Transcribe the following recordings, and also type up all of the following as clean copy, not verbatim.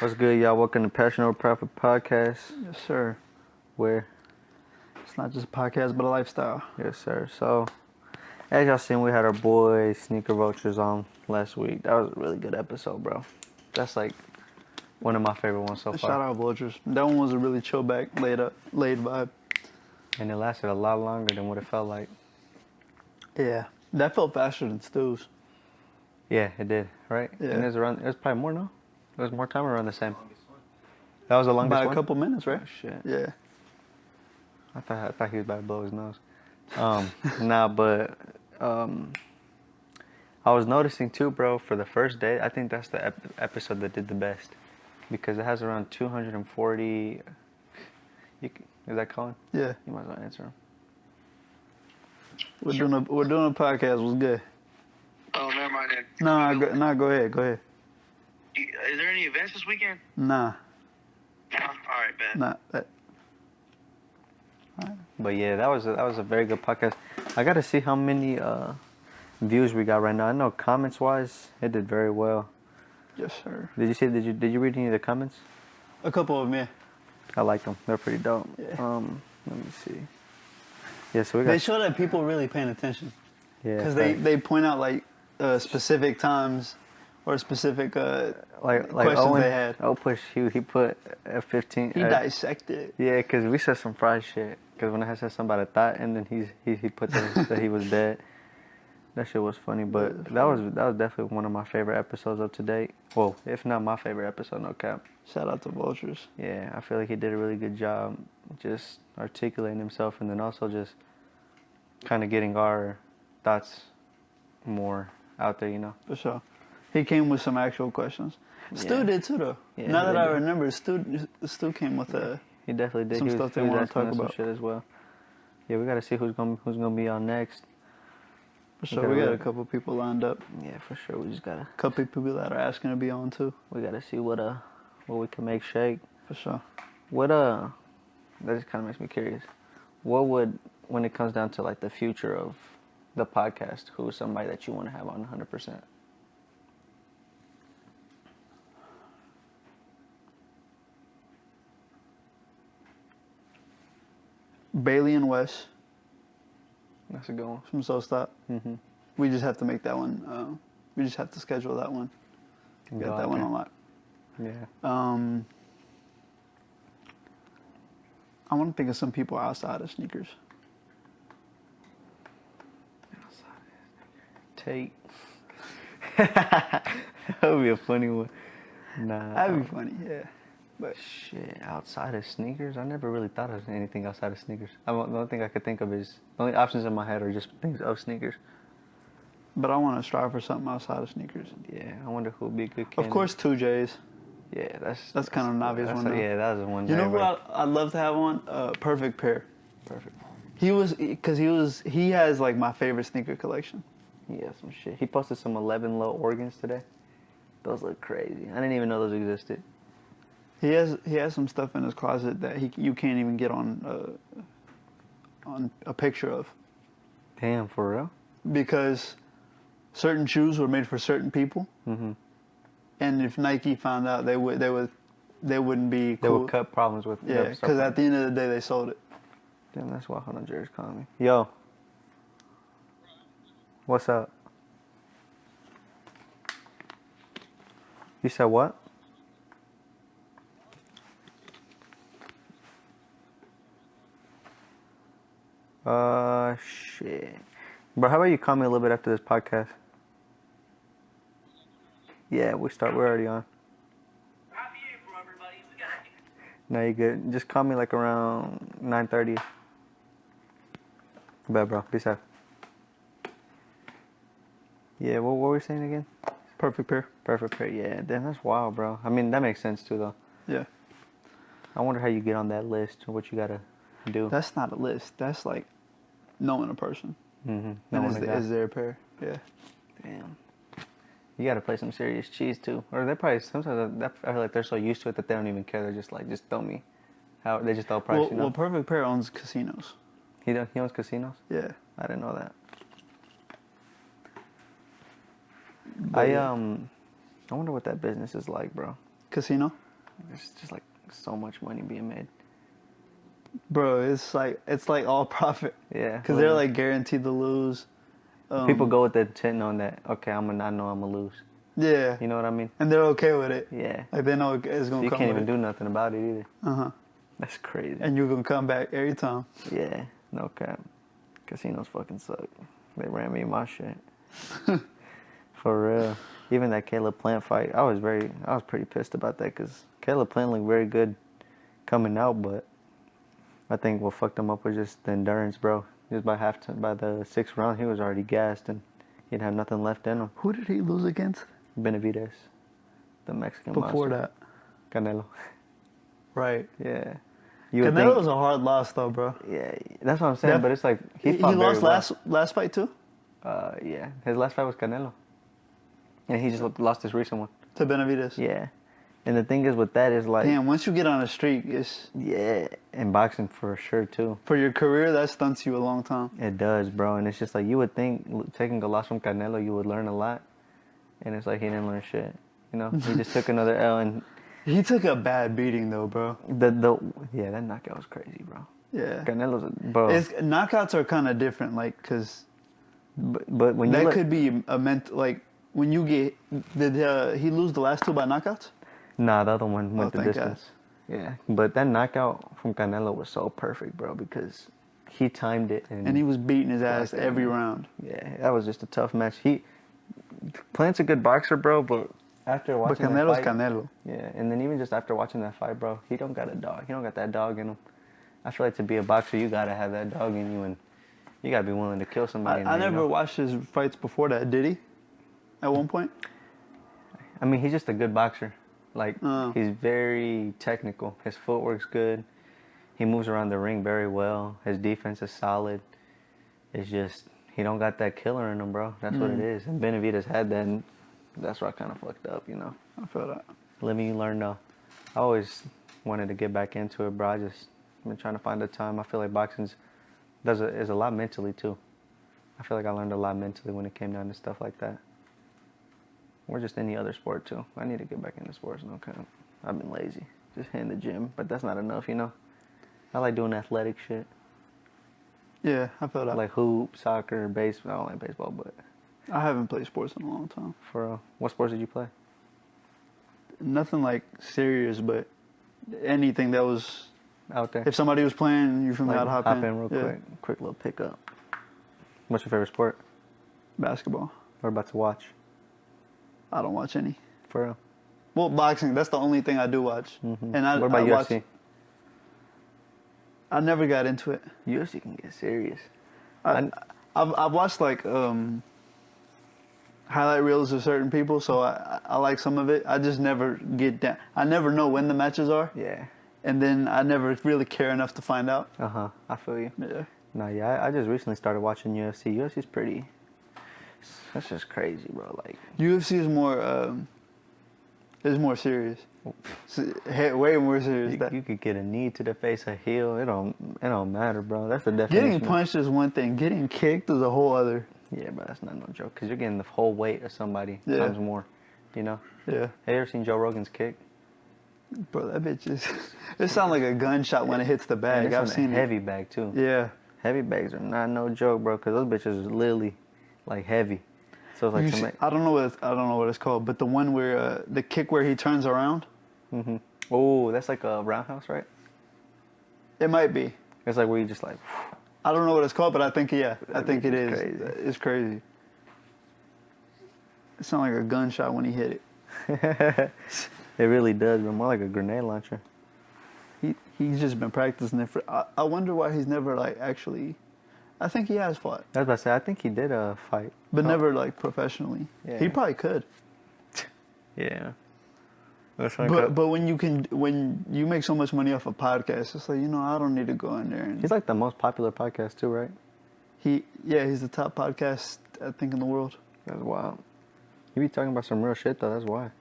What's good, y'all? Welcome to Passion Over Profit Podcast. Yes, sir. Where? It's not just a podcast, but a lifestyle. Yes, sir. So, as y'all seen, we had our boy Sneaker Vultures on last week. That was a really good episode, bro. That's like one of my favorite ones so far. Shout out Vultures. That one was a really chill back, laid vibe. And it lasted a lot longer than what it felt like. Yeah, that felt faster than Stu's. Yeah, it did, right? Yeah. And it was probably more, no? It was more time or around the same? That was the longest By one? a couple minutes, right? Oh, shit. Yeah. I thought he was about to blow his nose. But I was noticing too, bro, for the first day, I think that's the episode that did the best. Because it has around 240... is that Colin? Yeah. You might as well answer him. We're doing a podcast. What's good? Oh, never mind then. Go ahead. Is there any events this weekend? Nah. No? All right, bet. Nah. But yeah, that was a very good podcast. I got to see how many views we got right now. I know comments wise, it did very well. Yes, sir. Did you read any of the comments? A couple of them, yeah. I like them. They're pretty dope. Yeah. Let me see. Yeah, so we got. They show that people really paying attention. Yeah. Because they point out like specific times or specific like questions Owen, they had. Push he put a 15. He dissected. Yeah, because we said some fried shit. Because when I said something about a thought, and then he put that he was dead. That shit was funny, but that was definitely one of my favorite episodes up to date. Well, if not my favorite episode, no cap. Shout out to Vultures. Yeah, I feel like he did a really good job just articulating himself, and then also just kind of getting our thoughts more out there, you know. For sure. He came with some actual questions. Stu did too, though. Yeah, now that I did. remember, Stu came with He definitely did. some stuff they want to asking talk us some about. shit as well. Yeah, we got to see who's gonna be on next. For sure. We got a couple people lined up. Yeah, for sure. We just gotta. A couple people that are asking to be on too. We gotta see what we can make shake. For sure. That just kind of makes me curious. What would, when it comes down to like the future of the podcast, who is somebody that you want to have on 100%? Bailey and Wes That's a good one. from So Stop. Mm-hmm. We just have to make that one. We just have to schedule that one. Get that one on lock. Yeah. I want to think of some people outside of sneakers. Tate. That would be a funny one. Nah. That'd be funny, yeah. But Shit, outside of sneakers? I never really thought of anything outside of sneakers. The only thing I could think of is, the only options in my head are just things of sneakers. I want to strive for something outside of sneakers. Yeah, I wonder who would be a good candidate. Of course, 2Js. Yeah, That's kind of an obvious one. Yeah, that was the one. You know who everybody- I'd love to have on? Perfect Pair. Perfect. He has like my favorite sneaker collection. Yeah, some shit. He posted some 11 low organs today. Those look crazy. I didn't even know those existed. He has some stuff in his closet that you can't even get on a picture of, Damn, for real? because certain shoes were made for certain people, Mm-hmm. and if Nike found out, they wouldn't be They cool. would cut problems with. Yeah, because at the end of the day, they sold it. Damn, that's why Hunter Jerry's calling me. Yo. What's up? You said what? Shit. Bro, how about you call me a little bit after this podcast? Yeah, we're already on. No, you good. Just call me like around 9:30. Bet, bro. Peace out. Yeah, what were we saying again? Perfect Pair. Perfect pair. Yeah, damn, that's wild, bro. I mean, that makes sense too, though. Yeah. I wonder how you get on that list and what you gotta do. That's not a list. That's like knowing a person. Mm-hmm. And is there a pair? Yeah. Damn. You gotta play some serious cheese too, or they probably sometimes I feel like they're so used to it that they don't even care. They're just like, just throw me. How they just throw price, Well, you know? well, Perfect Pair owns casinos. He owns casinos. Yeah. I didn't know that. But I wonder what that business is like, bro. Casino? There's just like so much money being made. Bro, it's like all profit. Yeah. Because they're like guaranteed to lose. People go with the intent on that. Okay, I know I'm gonna lose. Yeah. You know what I mean? And they're okay with it. Yeah. Like they know it's So gonna you come. can't with even do nothing about it either. Uh-huh. That's crazy. And you're gonna come back every time. Yeah, no cap. Casinos fucking suck. They ran me my shit. For real. Even that Caleb Plant fight, I was pretty pissed about that because Caleb Plant looked very good coming out, but I think what fucked him up was just the endurance, bro. Just by the 6th round, he was already gassed and he'd have nothing left in him. Who did he lose against? Benavidez, the Mexican Before monster. that. Canelo. Right. Yeah. You would Canelo think- was a hard loss though, bro. Yeah, that's what I'm saying. Yeah. But it's like He fought very lost well. last fight too? Yeah, his last fight was Canelo, and he just lost his recent one. To Benavidez. Yeah, and the thing is with that is like, Damn, once you get on a streak, it's yeah, and boxing for sure too. for your career that stunts you a long time. It does, bro, and it's just like you would think taking a loss from Canelo, you would learn a lot, and it's like he didn't learn shit. You know, he just took another L, and He took a bad beating though, bro. yeah, that knockout was crazy, bro. Yeah. Canelo's bro, Knockouts are kind of different, like, cause but when you that look, could be a like when you get did he lose the last 2 by knockouts? nah, the other one went the thank God. distance. Yeah, but that knockout from Canelo was so perfect, bro, because he timed it And he was beating his ass Fuck, every man. round. Yeah, that was just a tough match. Plant's a good boxer, bro, but after But watching Canelo's that fight, Canelo. yeah, and then even just after watching that fight, bro, he don't got a dog. He don't got that dog in him. I feel like to be a boxer, you gotta have that dog in you, and you gotta be willing to kill somebody. I never watched his fights before that. Did he? At one point? I mean, he's just a good boxer. Like Oh. he's very technical. His footwork's good. He moves around the ring very well. His defense is solid. It's just he don't got that killer in him, bro. That's what it is. And Benavidez had that, and that's where I kind of fucked up, you know. I feel that. Living, you learn, though. I always wanted to get back into it, bro. I just been trying to find the time. I feel like boxing is a lot mentally too. I feel like I learned a lot mentally when it came down to stuff like that. Or just any other sport too. I need to get back into sports, no cap. I've been lazy, just hitting the gym, but that's not enough, you know. I like doing athletic shit, Yeah, I feel that. like hoop, soccer, baseball. I don't like baseball, but I haven't played sports in a long time. for real. What sports did you play? Nothing like serious, but anything that was. Out there? If somebody was playing, you feel me? Like, I'd hop in. real Yeah. quick little pickup. What's your favorite sport? Basketball. We're about to watch. I don't watch any. For real. Well, boxing. That's the only thing I do watch. Mhm. And What about I UFC? I never got into it. UFC can get serious. I've watched like highlight reels of certain people, so I like some of it. I just never get down. I never know when the matches are, Yeah. and then I never really care enough to find out. I feel you. Yeah. No, yeah, I just recently started watching UFC. UFC's pretty. That's just crazy, bro. Like, UFC is more serious. Way more serious. you could get a knee to the face, a heel. It don't matter, bro. That's the definition. Getting punched is one thing. Getting kicked is a whole other. Yeah, but that's not no joke. Cause you're getting the whole weight of somebody Yeah. times more. You know. Yeah. Have you ever seen Joe Rogan's kick? Bro, that bitch is. It sounds like a gunshot when it hits the And bag. it's I've in a seen heavy bag too. it. Yeah. Heavy bags are not no joke, bro. Cause those bitches are literally like heavy. So it's like I don't know what it's called, but the one where the kick where he turns around. Oh, that's like a roundhouse, right? It might be. It's like where you just like. I don't know what it's called, but I think I think it bitch is. is crazy. It's crazy. It sounds like a gunshot when he hit it. It really does, but more like a grenade launcher. He's just been practicing it for. I wonder why he's never like actually. I think he has fought, I was about to say, I think he did a fight. but Oh. never like professionally. Yeah. He probably could. Yeah. But when you make so much money off a podcast, it's like, I don't need to go in there. And He's like the most popular podcast too, right? he's the top podcast I think in the world. That's wild. You be talking about some real shit though. That's why.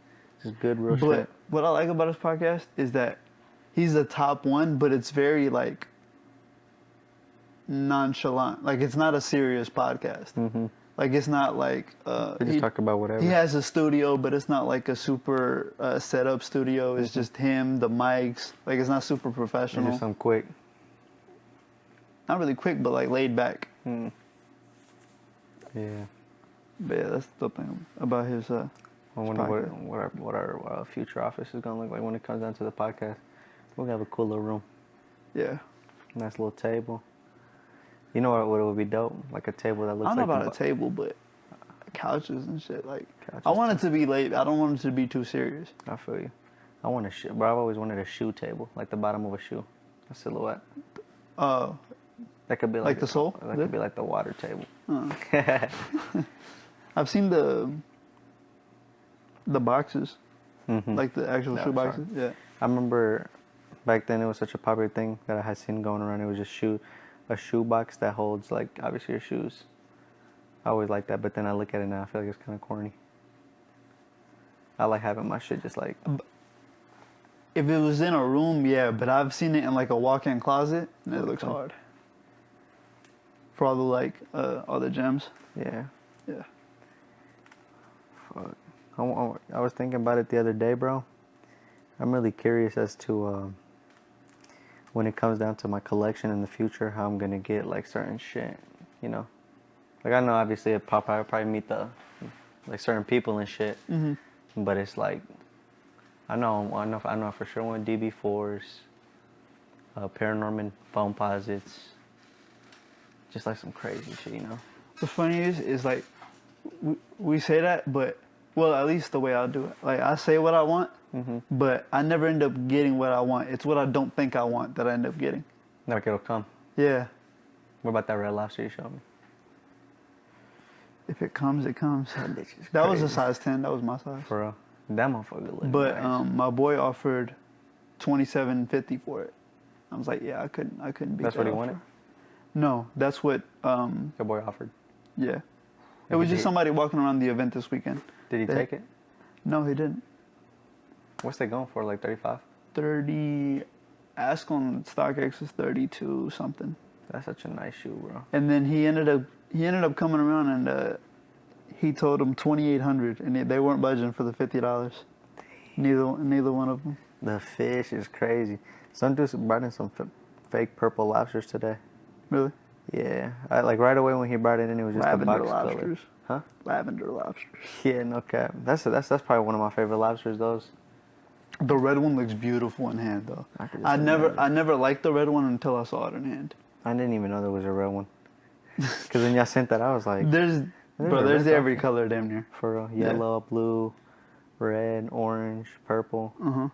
Just good real But shit. what I like about his podcast is that he's the top one, but it's very like nonchalant. Like it's not a serious podcast. Like it's not like We just talk about whatever. he has a studio, but it's not like a super set up studio. It's just him, the mics. Like it's not super It's professional. just something quick. Not really quick, but like laid back. Mm. Yeah. But yeah, that's the thing about his. I wonder podcast. what our future office is gonna look like when it comes down to the podcast. We're gonna have a cool little room, Yeah. nice little table. You know what would be dope? Like a table that I looks don't know like about a table, but couches and shit. Like Couches I want it to be late. I don't want it to be too serious. I feel you. I want a shoe, but I've always wanted a shoe table, like the bottom of a shoe, a silhouette. That could be Like the sole? That could be like the water table. I've seen the boxes, Mhm. like the actual No, shoe sorry. boxes. Yeah. I remember back then it was such a popular thing that I had seen going around. It was just a shoe box that holds like obviously your shoes. I always like that, but then I look at it now, I feel like it's kind of corny. I like having my shit just like If it was in a room, yeah, but I've seen it in like a walk-in closet, and it looks Okay. hard. For all the like all the gems. yeah. Yeah. Fuck. I was thinking about it the other day, bro. I'm really curious as to when it comes down to my collection in the future, how I'm gonna get like certain shit, you know. Like I know obviously I'll probably meet the like certain people and shit, but it's like I know for sure when DB4s, paranormal phone posits, just like some crazy shit, you know. The funny is like we say that, but well, at least the way I do it. Like I say what I want, but I never end up getting what I want. It's what I don't think I want that I end up getting. Like it'll come. Yeah. What about that red lobster you showed me? If it comes, it comes. That bitch is That was a crazy. size 10. That was my size. For real. That motherfucker look But nice. my boy offered $27.50 for it. I was like, yeah, I couldn't beat That's that what he offer. wanted? No, that's what. Your boy offered. Yeah. It And was did just he- somebody walking around the event this weekend. Did he They- take it? No, he didn't. What's they going for? Like 35? 30. Ask on StockX is 32 something. That's such a nice shoe, bro. And then he ended up coming around and he told them 2,800, and they weren't budging for the $50. Neither one of them. The fish is crazy. Some dudes brought in some fake purple lobsters today. Really? Yeah. Like right away when he brought it in, it was just Lavender a box lobsters. color. Huh? Lavender lobsters. Yeah, no cap. That's probably one of my favorite lobsters, those. The red one looks beautiful in hand, though. I could just I imagine. never liked the red one until I saw it in hand. I didn't even know there was a red one. Because when y'all sent that, I was like, There's a red every lobster. color damn near. for real. Yeah. Yellow, blue, red, orange, purple. Uh-huh.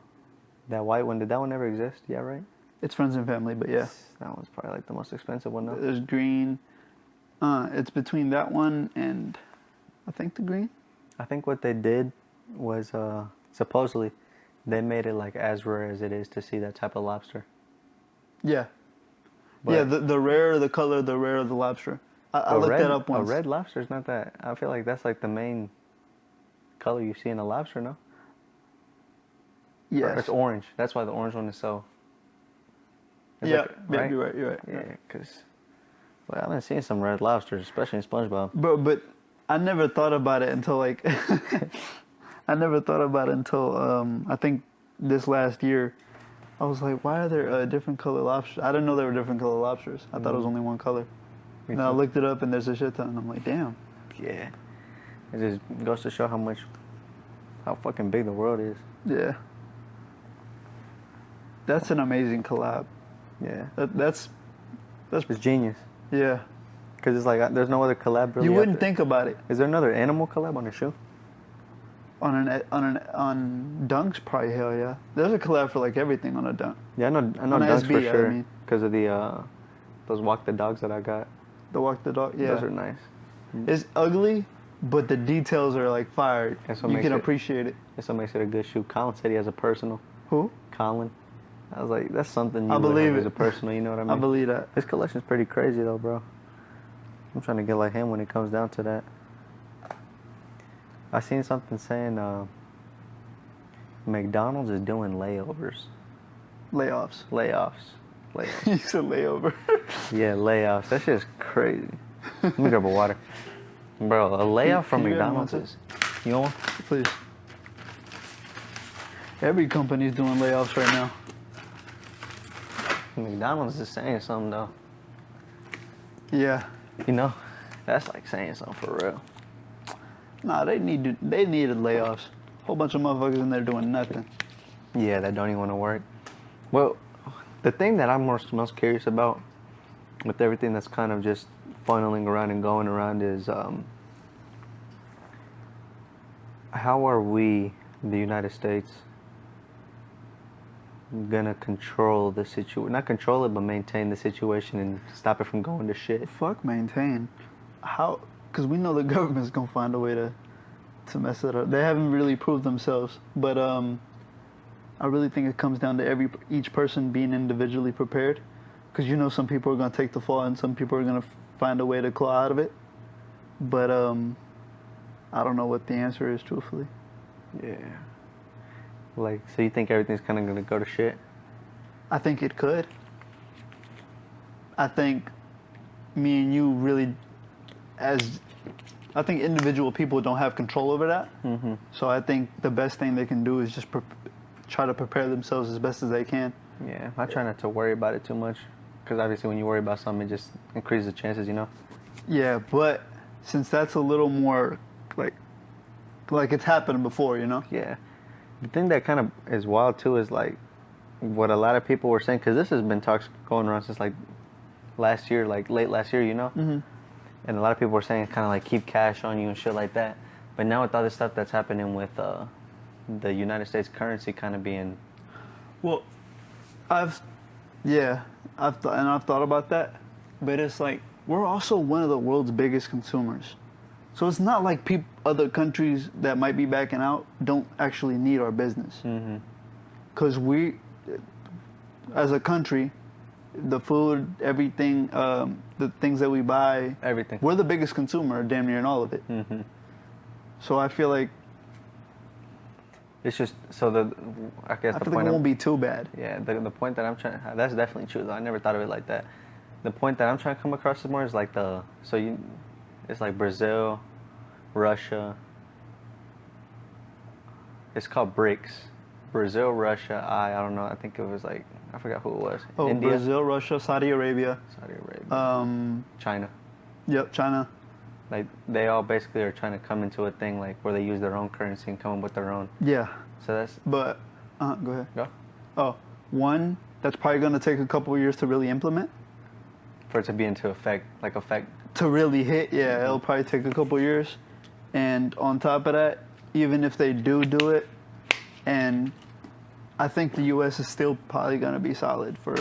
That white one, did that one ever exist? Yeah, right? It's friends and family, but yeah. That one's probably like the most expensive one, though. There's green. It's between that one and I think the green. I think what they did was supposedly they made it like as rare as it is to see that type of lobster. Yeah. But Yeah, the rarer the color, the rarer the lobster. I looked that up once. A red lobster is not that. I feel like that's like the main color you see in a lobster, no? Or Yes. it's orange. That's why the orange one is so. It's Yeah, like- yeah, right? you're right, you're right. Yeah, because I've been seeing some red lobsters, especially in SpongeBob. Bro, but I never thought about it until like I never thought about it until I think this last year. I was like, why are there different color lobsters? I didn't know there were different color lobsters. I thought it was only one color. Me And I too. looked it up and there's a shit ton. And I'm like, damn. Yeah, it just goes to show how fucking big the world is. Yeah. That's an amazing collab. Yeah, That's it's genius. yeah. Because it's like there's no other collab really. You out wouldn't there. think about it Is there another animal collab on the shoe? on Dunks. Probably hell yeah. There's a collab for like everything on a Dunk. Yeah, I know On Dunks for SB, I sure. mean. Because of the those walk the dogs that I got. The Walk the Dog. Yeah. Those are nice. It's ugly, but the details are like fire. That's what You makes can it- appreciate it. That's what makes it a good shoe. Colin said he has a personal. Who? Colin. I was like, that's something you I would believe have as it. a personal. You know what I mean? I believe that. His collection's pretty crazy though, bro. I'm trying to get like him when it comes down to that. I seen something saying McDonald's is doing layovers. Layoffs. Layoffs. Layoffs. You said layover. Yeah, layoffs. That shit's crazy. Let me grab a water. Bro, a layoff from can you grab me McDonald's one is. You know what? Please. Every company's doing layoffs right now. McDonald's is saying something though. Yeah. You know, that's like saying something for real. Nah, they needed layoffs. Whole bunch of motherfuckers in there doing nothing. Yeah, that don't even want to work. Well, the thing that I'm most curious about with everything that's kind of just funneling around and going around is how are we, the United States, gonna control the situation? Not control it, but maintain the situation and stop it from going to shit. Fuck maintain. How? Because we know the government's gonna find a way to mess it up. They haven't really proved themselves, but I really think it comes down to each person being individually prepared. Because you know some people are gonna take the fall and some people are gonna find a way to claw out of it. But I don't know what the answer is, truthfully. Yeah. Like, so you think everything's kind of gonna go to shit? I think it could. I think me and you really, I think individual people don't have control over that. Mm-hmm. So I think the best thing they can do is just try to prepare themselves as best as they can. Yeah, I try not to worry about it too much. Because obviously when you worry about something, it just increases the chances, you know? Yeah, but since that's a little more like it's happened before, you know? Yeah. The thing that kind of is wild too is like what a lot of people were saying, because this has been talks going around since like last year, like late last year, you know? Mm-hmm. And a lot of people were saying kind of like keep cash on you and shit like that. But now with all this stuff that's happening with the United States currency kind of being... Well, I've thought about that, but it's like we're also one of the world's biggest consumers. So it's not like other countries that might be backing out don't actually need our business. Because we, as a country, the food, everything, the things that we buy, Everything. we're the biggest consumer, damn near in all of it. Mm-hmm. So I feel like It's just, so I guess I the feel like point it won't be too bad. Yeah, the point that I'm trying, that's definitely true though. I never thought of it like that. The point that I'm trying to come across is more is like it's like Brazil, Russia. It's called BRICS. Brazil, Russia, I don't know. I think it was like, I forgot who it was. Oh, India, Brazil, Russia, Saudi Arabia. Saudi Arabia, China. Yep, China. Like they all basically are trying to come into a thing like where they use their own currency and come up with their own. Yeah. So that's But, go ahead. go Oh, one, that's probably going to take a couple of years to really implement. for it to be into effect. To really hit, yeah, it'll probably take a couple of years. And on top of that, even if they do it, and I think the U.S. is still probably going to be solid for...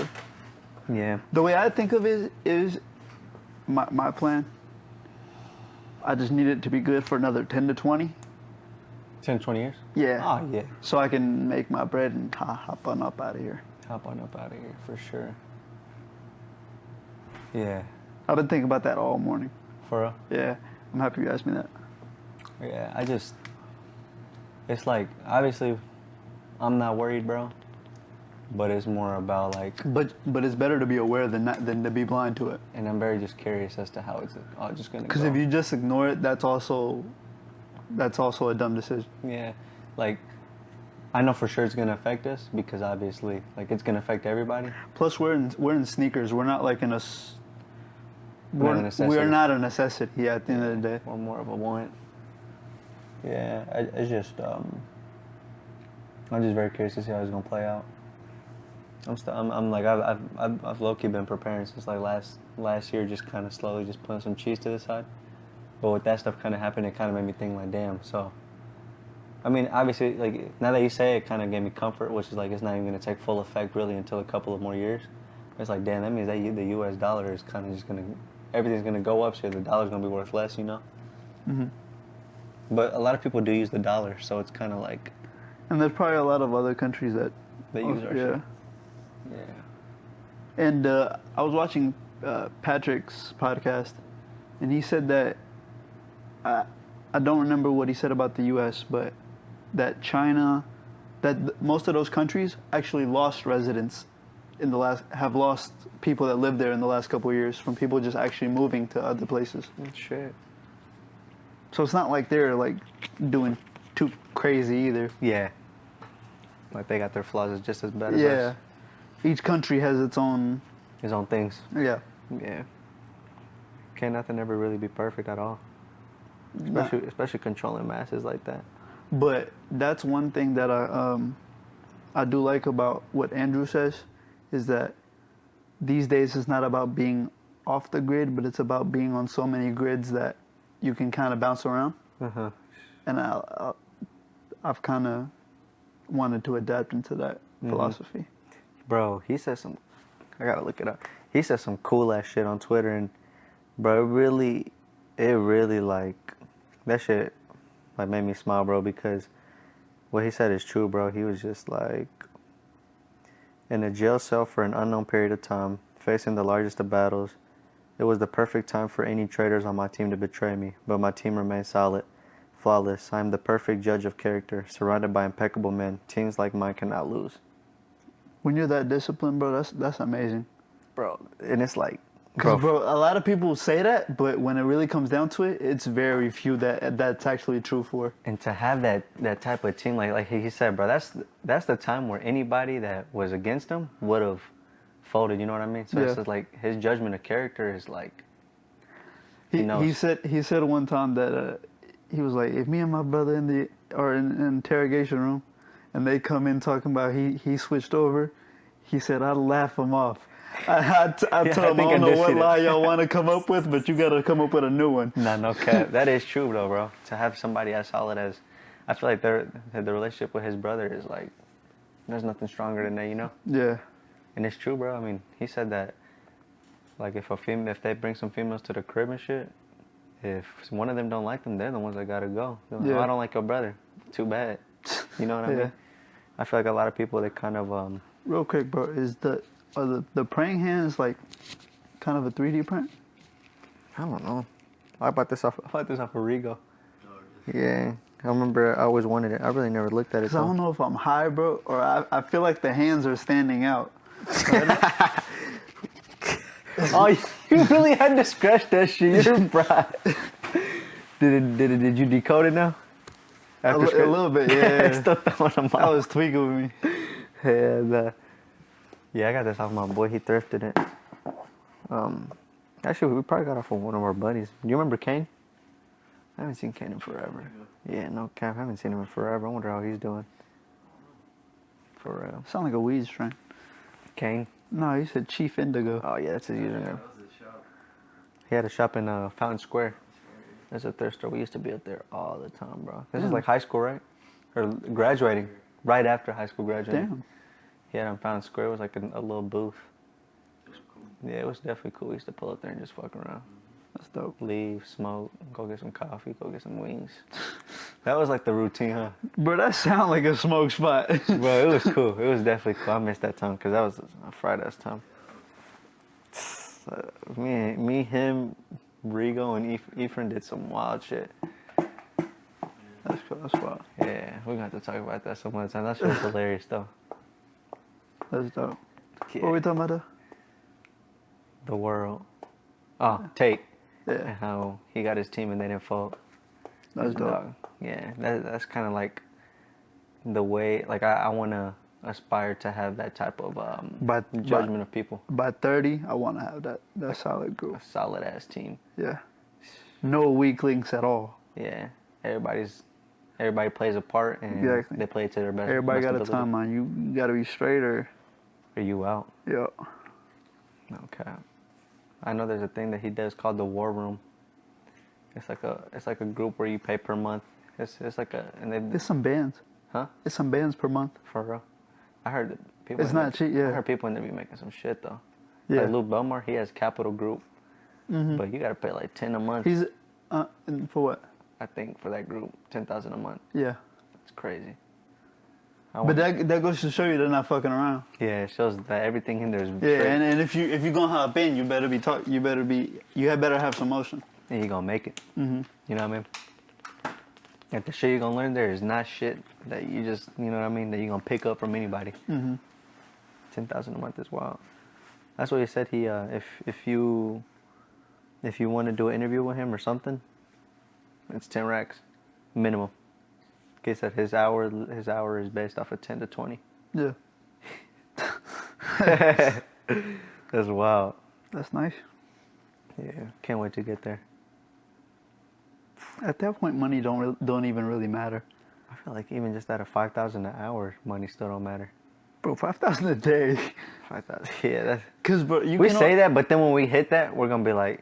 Yeah. The way I think of it is my plan. I just need it to be good for another 10 to 20. 10, 20 years? Yeah. Oh, yeah. So I can make my bread and hop on up out of here. Hop on up out of here, for sure. Yeah. I've been thinking about that all morning. For real? Yeah. I'm happy you asked me that. Yeah, it's like, obviously, I'm not worried, bro. But it's more about like, But it's better to be aware than to be blind to it. and I'm very just curious as to how it's all just gonna go. Because if you just ignore it, that's also a dumb decision. Yeah, like, I know for sure it's gonna affect us because obviously, like, it's gonna affect everybody. Plus, we're in sneakers. We're not like in a. Not a necessity. We're not a necessity at the end of the day. Or more of a want. Yeah, it's just, I'm just very curious to see how it's gonna play out. I'm like, I've low-key been preparing since like last year, just kind of slowly just putting some cheese to the side. But with that stuff kind of happened, it kind of made me think like, damn. So, I mean, obviously, like now that you say it, kind of gave me comfort, which is like it's not even gonna take full effect really until a couple of more years. It's like, damn, that means that the U.S. dollar is kind of just gonna, everything's gonna go up, so the dollar's gonna be worth less, you know. Mm-hmm. But a lot of people do use the dollar, so it's kind of like And there's probably a lot of other countries that use our shit. Yeah. And I was watching Patrick's podcast, and he said that I don't remember what he said about the U.S., but that China, most of those countries actually lost residents have lost people that lived there in the last couple of years from people just actually moving to other places. Shit. So it's not like they're like doing too crazy either. Yeah. Like they got their flaws just as bad as Yeah. us. Each country has its own. His own things. Yeah. Yeah. Can't nothing ever really be perfect at all. Nah. Especially controlling masses like that. But that's one thing that I do like about what Andrew says, is that these days it's not about being off the grid, but it's about being on so many grids that you can kind of bounce around. Uh-huh. And I've kind of wanted to adapt into that philosophy. Bro, he said some... I gotta look it up. He said some cool ass shit on Twitter, and bro, it really like... That shit like made me smile, bro, because what he said is true, bro. He was just like... In a jail cell for an unknown period of time, facing the largest of battles, it was the perfect time for any traitors on my team to betray me, but my team remained solid, flawless. I am the perfect judge of character, surrounded by impeccable men. Teams like mine cannot lose. When you're that disciplined, bro, that's amazing. Bro, and it's like... Because, bro, a lot of people say that, but when it really comes down to it, it's very few that's actually true for. And to have that type of team, like he said, bro, that's the time where anybody that was against him would have folded. You know what I mean? So it's just like his judgment of character is like. He said one time that he was like, if me and my brother in the interrogation room, and they come in talking about he switched over, he said I'd laugh him off. I told him I don't know what lie y'all want to come up with, but you got to come up with a new one. Nah, no cap. That is true though, bro. To have somebody as solid as, I feel like the relationship with his brother is like, there's nothing stronger than that, you know? Yeah. And it's true, bro. I mean, he said that, like if they bring some females to the crib and shit, if one of them don't like them, they're the ones that gotta go. Like, oh, I don't like your brother. Too bad. You know what I mean? I feel like a lot of people, they kind of Real quick, bro, are the praying hands like kind of a 3D print? I don't know. I bought this off of Rigo. Yeah, I remember I always wanted it. I really never looked at it. Cause I don't know if I'm high, bro, or I feel like the hands are standing out. Oh, you really had to scratch that shit. You're fried. Did you decode it now? A little bit, yeah. Still throwing them That was tweaking with me. Yeah, I got this off my boy. He thrifted it. Actually, we probably got it off of one of our buddies. Do you remember Kane? I haven't seen Kane in forever. Yeah, no cap. I haven't seen him in forever. I wonder how he's doing. For real. Sound like a weed strain. Kane? No, you said Chief Indigo. Oh, yeah, that's his username. He had a shop in Fountain Square. There's a thrift store. We used to be up there all the time, bro. This is like high school, right? Or graduating. Right after high school graduating. Damn. He had on Fountain Square. It was like a little booth. Yeah, it was definitely cool. We used to pull up there and just fuck around. That's dope. Leave, smoke, go get some coffee, go get some wings. That was like the routine, huh? Bro, that sound like a smoke spot. Bro, it was cool. It was definitely cool. I missed that time because that was a Friday time. Me, him, Rigo, and Ephraim did some wild shit. That's cool. That's wild. Yeah, we're going to have to talk about that some other time. That shit was hilarious, though. That's dope. Yeah. What were we talking about, though? The world. Oh, Tate. Yeah. And how he got his team and they didn't fold. That's dope. Dog. Yeah, that's kind of like the way, like I want to aspire to have that type of judgment of people. By 30, I want to have that solid group. A solid ass team. Yeah. No weak links at all. Yeah. Everybody plays a part and they play to their best. Everybody got a ability. timeline. You got to be straight or you out. Yeah. Okay. I know there's a thing that he does called the War Room. It's like a group where you pay per month. It's like there's some bands. Huh? It's some bands per month. For real. I heard that people. It's not cheap. Yeah. I heard people in there be making some shit though. Yeah. Like Luke Belmar, he has Capital Group, but you gotta pay like $10 a month. He's for what? I think for that group, $10,000 a month. Yeah. It's crazy. But that goes to show you they're not fucking around. Yeah, it shows that everything in there is. Yeah, and if you gonna hop in, you better have some motion. And you gonna make it. You know what I mean? Like the shit you're gonna learn there is not shit that you just, you know what I mean, that you're gonna pick up from anybody. $10,000 a month is wild. That's what he said. He if you want to do an interview with him or something, It's 10 racks, minimum. Guess that his hour is based off of 10 to 20. Yeah. That's wild. That's nice. Yeah, can't wait to get there. At that point, money don't even really matter. I feel like even just at a 5,000 an hour, money still don't matter. Bro, 5,000 a day. 5,000. Yeah, that's. Cause bro, We say that, but then when we hit that, we're gonna be like,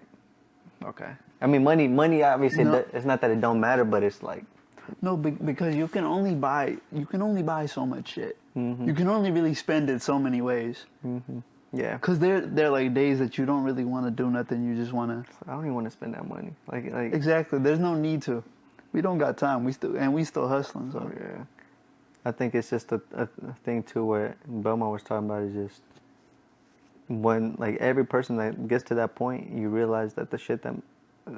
okay. I mean, money. Obviously, No. it's not that it don't matter, but it's like. No, because you can only buy so much shit. Mm-hmm. You can only really spend it so many ways. Mm-hmm. Yeah. Cause they're like days that you don't really want to do nothing. You just want to. I don't even want to spend that money. Like. Exactly. There's no need to. We don't got time. We still hustling. So Yeah. I think it's just a thing too where Belmont was talking about is just when like every person that gets to that point, you realize that the shit that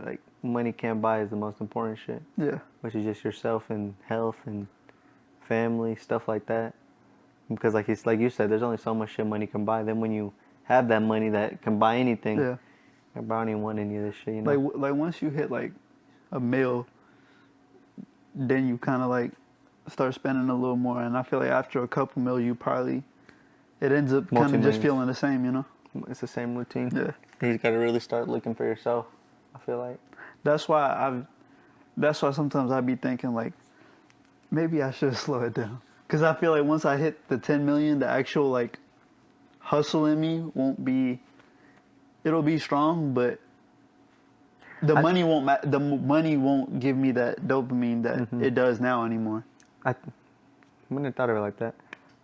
like money can't buy is the most important shit. yeah. Which is just yourself and health and family, stuff like that. Because like you said, there's only so much shit money can buy. Then when you have that money that can buy anything, Yeah. I don't even want any of this shit, you know? Like once you hit like a mil, then you kind of like start spending a little more. And I feel like after a couple mil, it ends up kind of Multi-millions. just feeling the same, you know? It's the same routine. Yeah. You just gotta really start looking for yourself, I feel like. That's why sometimes I be thinking like, maybe I should slow it down. Cause I feel like once I hit the 10 million, the actual like hustle in me it'll be strong, but the money won't give me that dopamine that it does now anymore. I wouldn't have thought of it like that.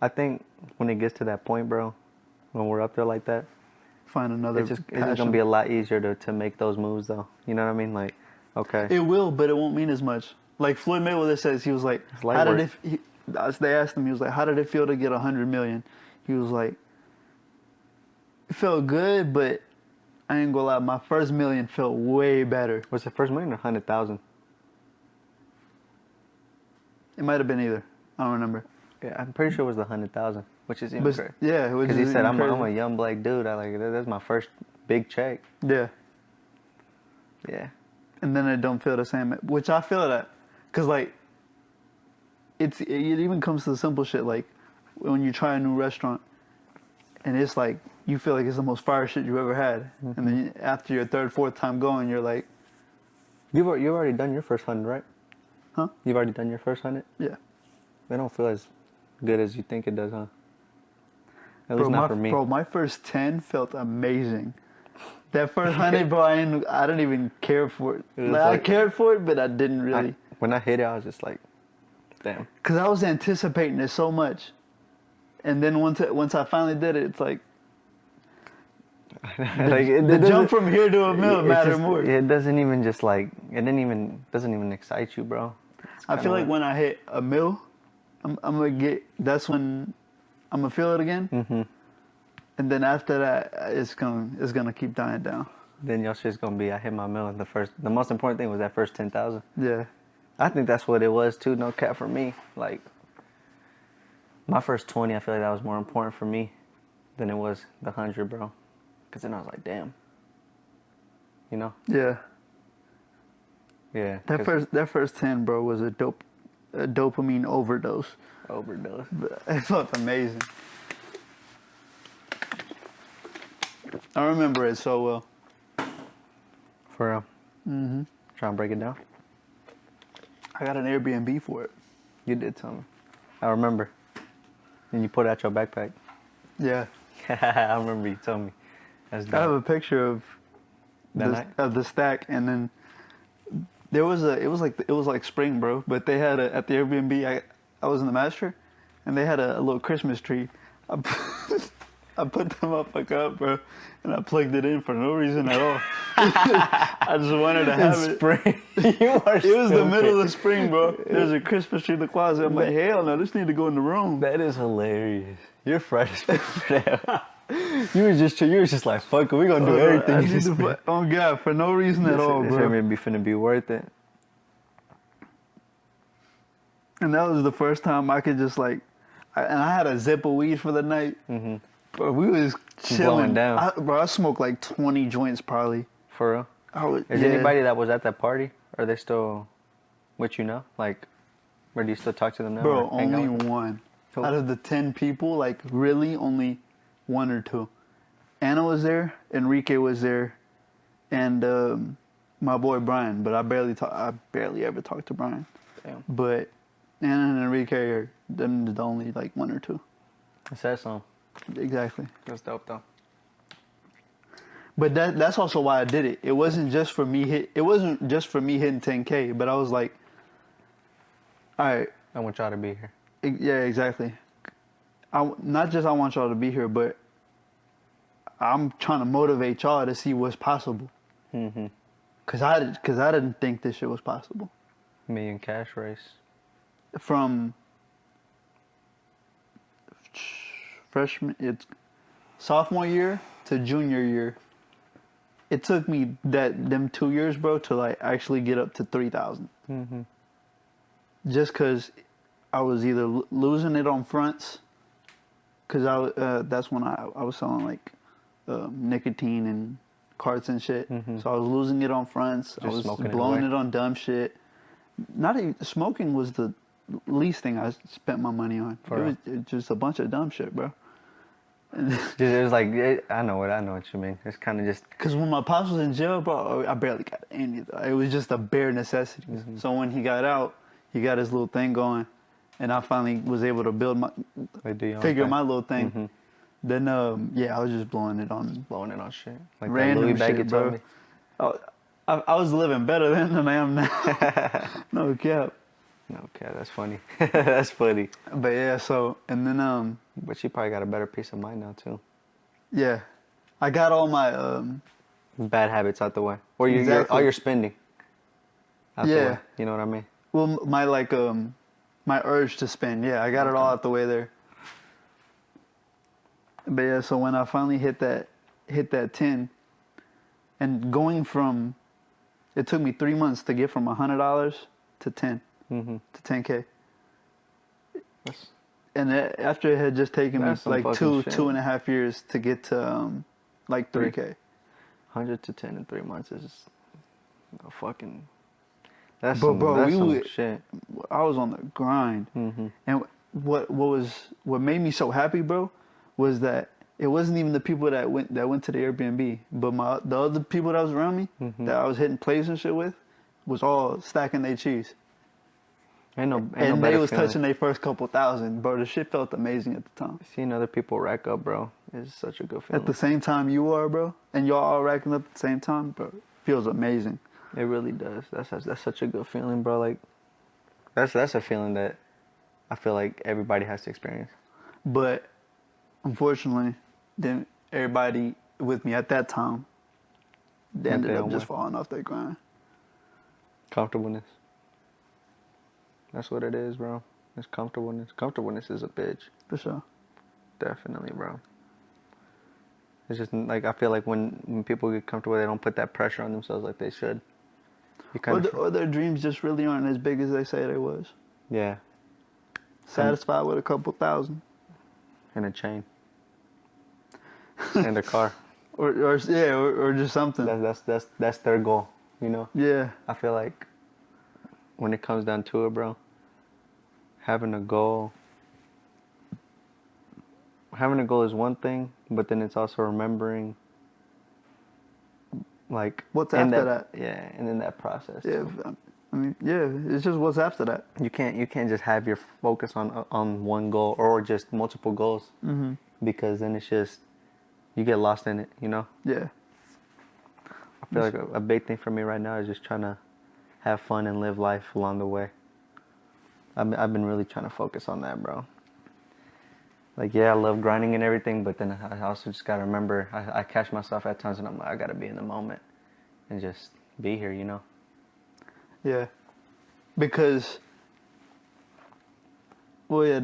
I think when it gets to that point, bro, when we're up there like that, Find another it's just passion. gonna be a lot easier to make those moves, though. You know what I mean? Like, okay, It will, but it won't mean as much. Like Floyd Mayweather says, he was like, light how did work. they asked him, he was like, how did it feel to get 100 million? He was like, it felt good, but I ain't gonna lie, my first million felt way better. was the first million or 100,000? It might have been either. I don't remember. Yeah, I'm pretty sure it was the 100,000, which is even But crazy. yeah, Because he said, I'm a young black dude. I like that's my first big check. Yeah. Yeah. And then it don't feel the same, which I feel that, cause like, it even comes to the simple shit like when you try a new restaurant, and it's like you feel like it's the most fire shit you ever had, and then after your third, fourth time going, you're like, You've already done your first 100, right? huh? You've already done your first 100? Yeah. They don't feel as good as you think it does, huh? At least not for me. Bro, my first 10 felt amazing. That first 100, bro, I didn't even care for it. was Like, I like- cared for it, but I didn't really. When I hit it, I was just like, damn. Because I was anticipating it so much. And then once I finally did it, it's like, Like, the jump from here to a mil it's mattered just- more. It doesn't even just like, doesn't even excite you, bro. It's I feel kinda like when I hit a mil, that's when I'm gonna feel it again. Mm-hmm. And then after that, it's gonna keep dying down. Then your shit's gonna be, I hit my mill in the most important thing was that first 10,000. Yeah. I think that's what it was too, no cap for me. Like, my first 20, I feel like that was more important for me than it was the 100, bro. Cause then I was like, damn. You know? Yeah. Yeah. That first 10, bro, was a dopamine overdose. Overdose. But it felt amazing. I remember it so well. For real. Mm-hmm. Try and break it down. I got an Airbnb for it. You did tell me. I remember. And you put it out your backpack. Yeah. I remember you told me. That's I have dope. a picture of the stack, and then it was like spring, bro. But they had at the Airbnb. I was in the master, and they had a little Christmas tree. I put the motherfucker up, bro, and I plugged it in for no reason at all. I just wanted to have it. Spring. You are It was the stupid. middle of spring, bro. There's a Christmas tree in the closet. I'm like, hell no, this need to go in the room. That is hilarious. You're fresh as fuck for that. You was just like, fuck it, we gonna do everything. I this need to spring. put, oh God, for no reason at all, This bro. finna be worth it. And that was the first time I could just like, and I had a zip of weed for the night. Mm-hmm. But we was chilling. Blowing down. Bro, I smoked like 20 joints probably. For real. I was, Is yeah. anybody that was at that party? Are they still What you know? Like, where do you still talk to them now? Bro, or hang out only with them? one. Cool. Out of the 10 people, like really only one or two. Anna was there, Enrique was there, and my boy Brian. But I barely ever talk to Brian. Damn. But Anna and Enrique are them the only like one or two. It says so. Exactly. That's dope though. But that's also why I did it. It wasn't just for me It wasn't just for me hitting 10K. But I was like, all right. I want y'all to be here. Yeah, exactly. Not just I want y'all to be here, but I'm trying to motivate y'all to see what's possible. Mm-hmm. Cause I didn't think this shit was possible. Million cash race. From it's sophomore year to junior year. It took me them 2 years, bro, to like actually get up to 3,000. Mm-hmm. Just cause I was either losing it on fronts, cause that's when I was selling like nicotine and carts and shit. Mm-hmm. So I was losing it on fronts. Just I was smoking it blowing away. it on dumb shit. Not even smoking was the least thing I spent my money on. For real? It was just a bunch of dumb shit, bro. It was like, I know what you mean. It's kind of just. Cause when my pops was in jail, bro, I barely got any. It was just a bare necessities. Mm-hmm. So when he got out, he got his little thing going, and I finally was able to build Like, do your own figure thing. my little thing. Mm-hmm. Then I was just blowing it on Blowing it on shit. Like random that Louis bag shit, you told me. bro. I was living better then than I am now. No cap. Okay, that's funny. That's funny. But yeah, so and then But she probably got a better peace of mind now too. yeah, I got all my Bad habits out the way, or Exactly. all your spending. Out the Yeah. way. You know what I mean? well my like my urge to spend. Yeah, I got it all out the way there. But yeah, so when I finally hit that 10, and going from, it took me 3 months to get from $100 to 10 Mm-hmm. to 10K. That's, And after it had just taken me That's some like fucking shit. 2.5 years to get to like 3K. 100 to 10 in 3 months is a fucking. That's But some, bro, that's we some would- shit. I was on the grind. Mm-hmm. And what made me so happy, bro, was that it wasn't even the people that went to the Airbnb, but the other people that was around me Mm-hmm. that I was hitting plays and shit with was all stacking their cheese. Ain't no And better they was feeling. touching their first couple thousand, bro. The shit felt amazing at the time. Seeing other people rack up, bro, is such a good feeling. At the same time you are, bro, and y'all all racking up at the same time, bro. Feels amazing. It really does. That's such a good feeling, bro. Like, that's a feeling that I feel like everybody has to experience. But unfortunately, then everybody with me at that time, they Went ended their up own just way. falling off their grind. Comfortableness. That's what it is, bro. It's comfortableness. Comfortableness is a bitch. For sure. Definitely, bro. It's just like I feel like when people get comfortable, they don't put that pressure on themselves like they should. You kind Or their dreams just really aren't as big as they say they was. yeah, Satisfied with a couple thousand. in a chain, and a car. Or just something. That's their goal. You know. Yeah. I feel like when it comes down to it, bro, having a goal is one thing, but then it's also remembering, like, What's in after that? Yeah, and in that process. Yeah. too. I mean, yeah, it's just what's after that. You can't just have your focus on one goal or just multiple goals, Mm-hmm. because then it's just you get lost in it. You know. Yeah. I feel like a big thing for me right now is just trying to have fun and live life along the way. I've been really trying to focus on that, bro. Like, yeah, I love grinding and everything, but then I also just gotta remember, I catch myself at times and I'm like, I gotta be in the moment and just be here, you know? Yeah. Because, well, yeah,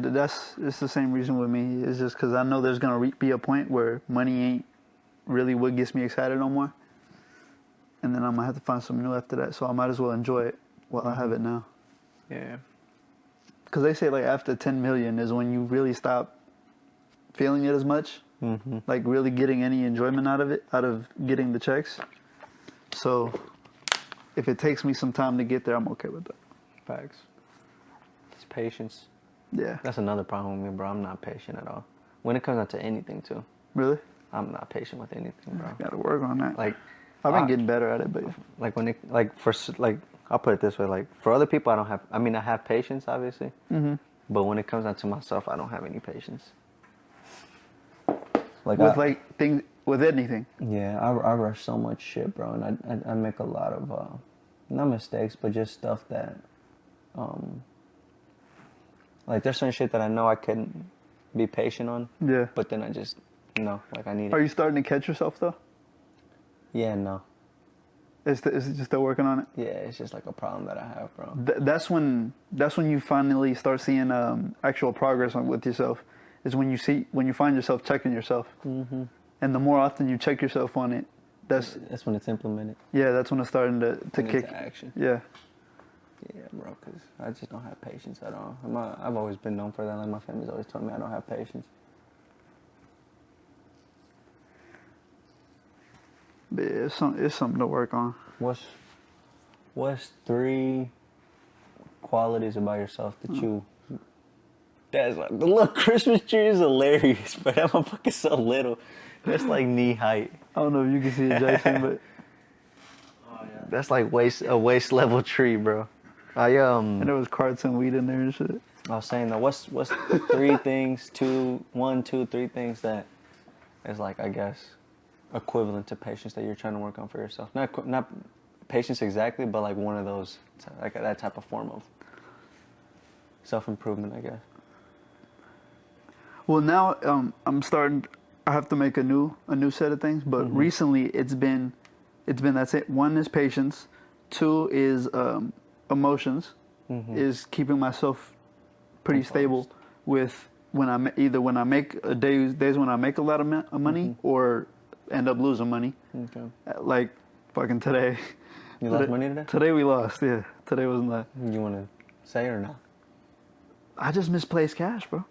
it's the same reason with me. It's just because I know there's going to be a point where money ain't really what gets me excited no more. And then I'm going to have to find something new after that. So I might as well enjoy it while I have it now. Yeah. Because they say, like, after 10 million is when you really stop feeling it as much. Mm-hmm. Like, really getting any enjoyment out of it, out of getting the checks. So if it takes me some time to get there, I'm okay with that. Facts. It's patience. Yeah. That's another problem with me, bro. I'm not patient at all. When it comes down to anything, too. Really? I'm not patient with anything, bro. Got to work on that. Like, I've been getting better at it, but like when it, like for, like, I'll put it this way, like for other people, I have patience, obviously. Mhm. But when it comes down to myself, I don't have any patience. Like with like things, with anything. Yeah, I rush so much shit, bro, and I make a lot of not mistakes, but just stuff that like there's certain shit that I know I couldn't be patient on. Yeah. But then I just like I need it. Are you starting to catch yourself though? Yeah, no. Is it just still working on it? Yeah, it's just like a problem that I have, bro. That's when you finally start seeing actual progress with yourself. Is when you find yourself checking yourself. Mm-hmm. And the more often you check yourself on it, that's when it's implemented. Yeah, that's when it's starting to kick into action. Yeah. Yeah, bro, because I just don't have patience at all. I've always been known for that. Like, my family's always told me I don't have patience. But yeah, it's something to work on. What's 3 qualities about yourself that you... That's like, the little Christmas tree is hilarious, but that motherfucker's so little. That's like knee height. I don't know if you can see it, Jason, but... Oh, yeah. That's like a waist level tree, bro. And there was carts and weed in there and shit. I was saying though, what's 3 things, 1, 2, 3 things that is like, I guess, equivalent to patience that you're trying to work on for yourself? Not patience exactly, but like one of those, like that type of form of self-improvement, I guess. Well, now I have to make a new set of things, but recently it's been that's it. 1 is patience, 2 is emotions, is keeping myself pretty stable with when I make days when I make a lot of money or end up losing money. Okay. Like fucking today. You lost money today? Today we lost. Yeah, today wasn't that. You want to say or not? I just misplaced cash, bro.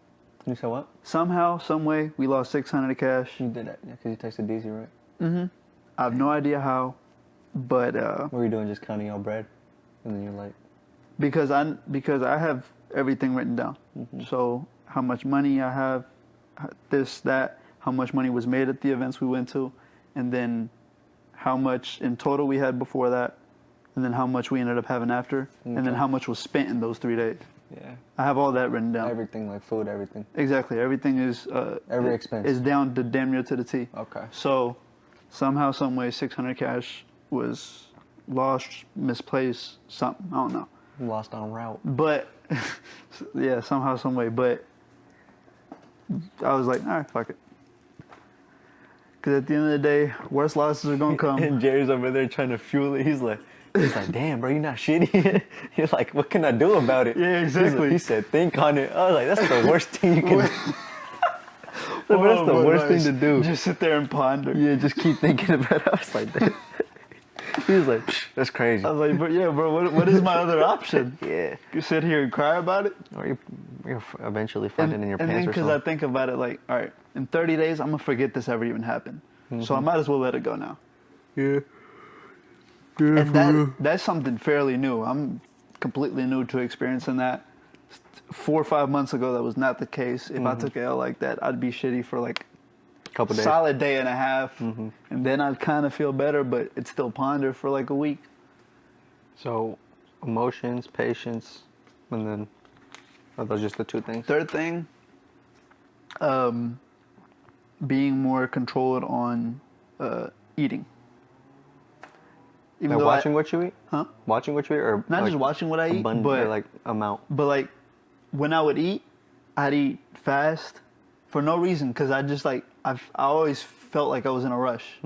You said what? Somehow, some way, we lost 600 of cash. You did that, yeah, because you texted Deezy, right? Mm-hmm. I have no idea how, but what were you doing, just counting your bread? And then you're like... Because I have everything written down. So how much money I have, this, that, how much money was made at the events we went to, and then how much in total we had before that, and then how much we ended up having after, and then how much was spent in those 3 days. Yeah. I have all that written down. Everything, like food, everything. Exactly. Everything is... Every expense. Is down to damn near to the T. Okay. So somehow, some way, 600 cash was lost, misplaced, something. I don't know. Lost on route. But, yeah, somehow, some way. But I was like, all right, fuck it. Because at the end of the day, worst losses are going to come. And Jerry's over there trying to fuel it. He's like, damn, bro, you're not shitty. You're like, what can I do about it? Yeah, exactly. He said, think on it. I was like, that's the worst thing you can do. That's the worst thing to do. Just sit there and ponder. Yeah, just keep thinking about it. I was like, that. He was like, that's crazy. I was like, but yeah, bro, what is my other option? Yeah. You sit here and cry about it? Or you eventually find it in your pants or And then because something. I think about it like, all right, in 30 days, I'm going to forget this ever even happened. So I might as well let it go now. Yeah. And that's something fairly new. I'm completely new to experiencing that. 4 or 5 months ago, that was not the case. If I took an L like that, I'd be shitty for like Couple days. solid day and a half. And then I'd kind of feel better, but it's still ponder for like a week. So, emotions, patience, and then are those just the 2 things? Third thing, being more controlled on eating. Even Like though watching what you eat? Huh? Watching what you eat, or Not like just watching what I eat, abundant, but or like amount. But like when I would eat, I'd eat fast for no reason because I just like I always felt like I was in a rush.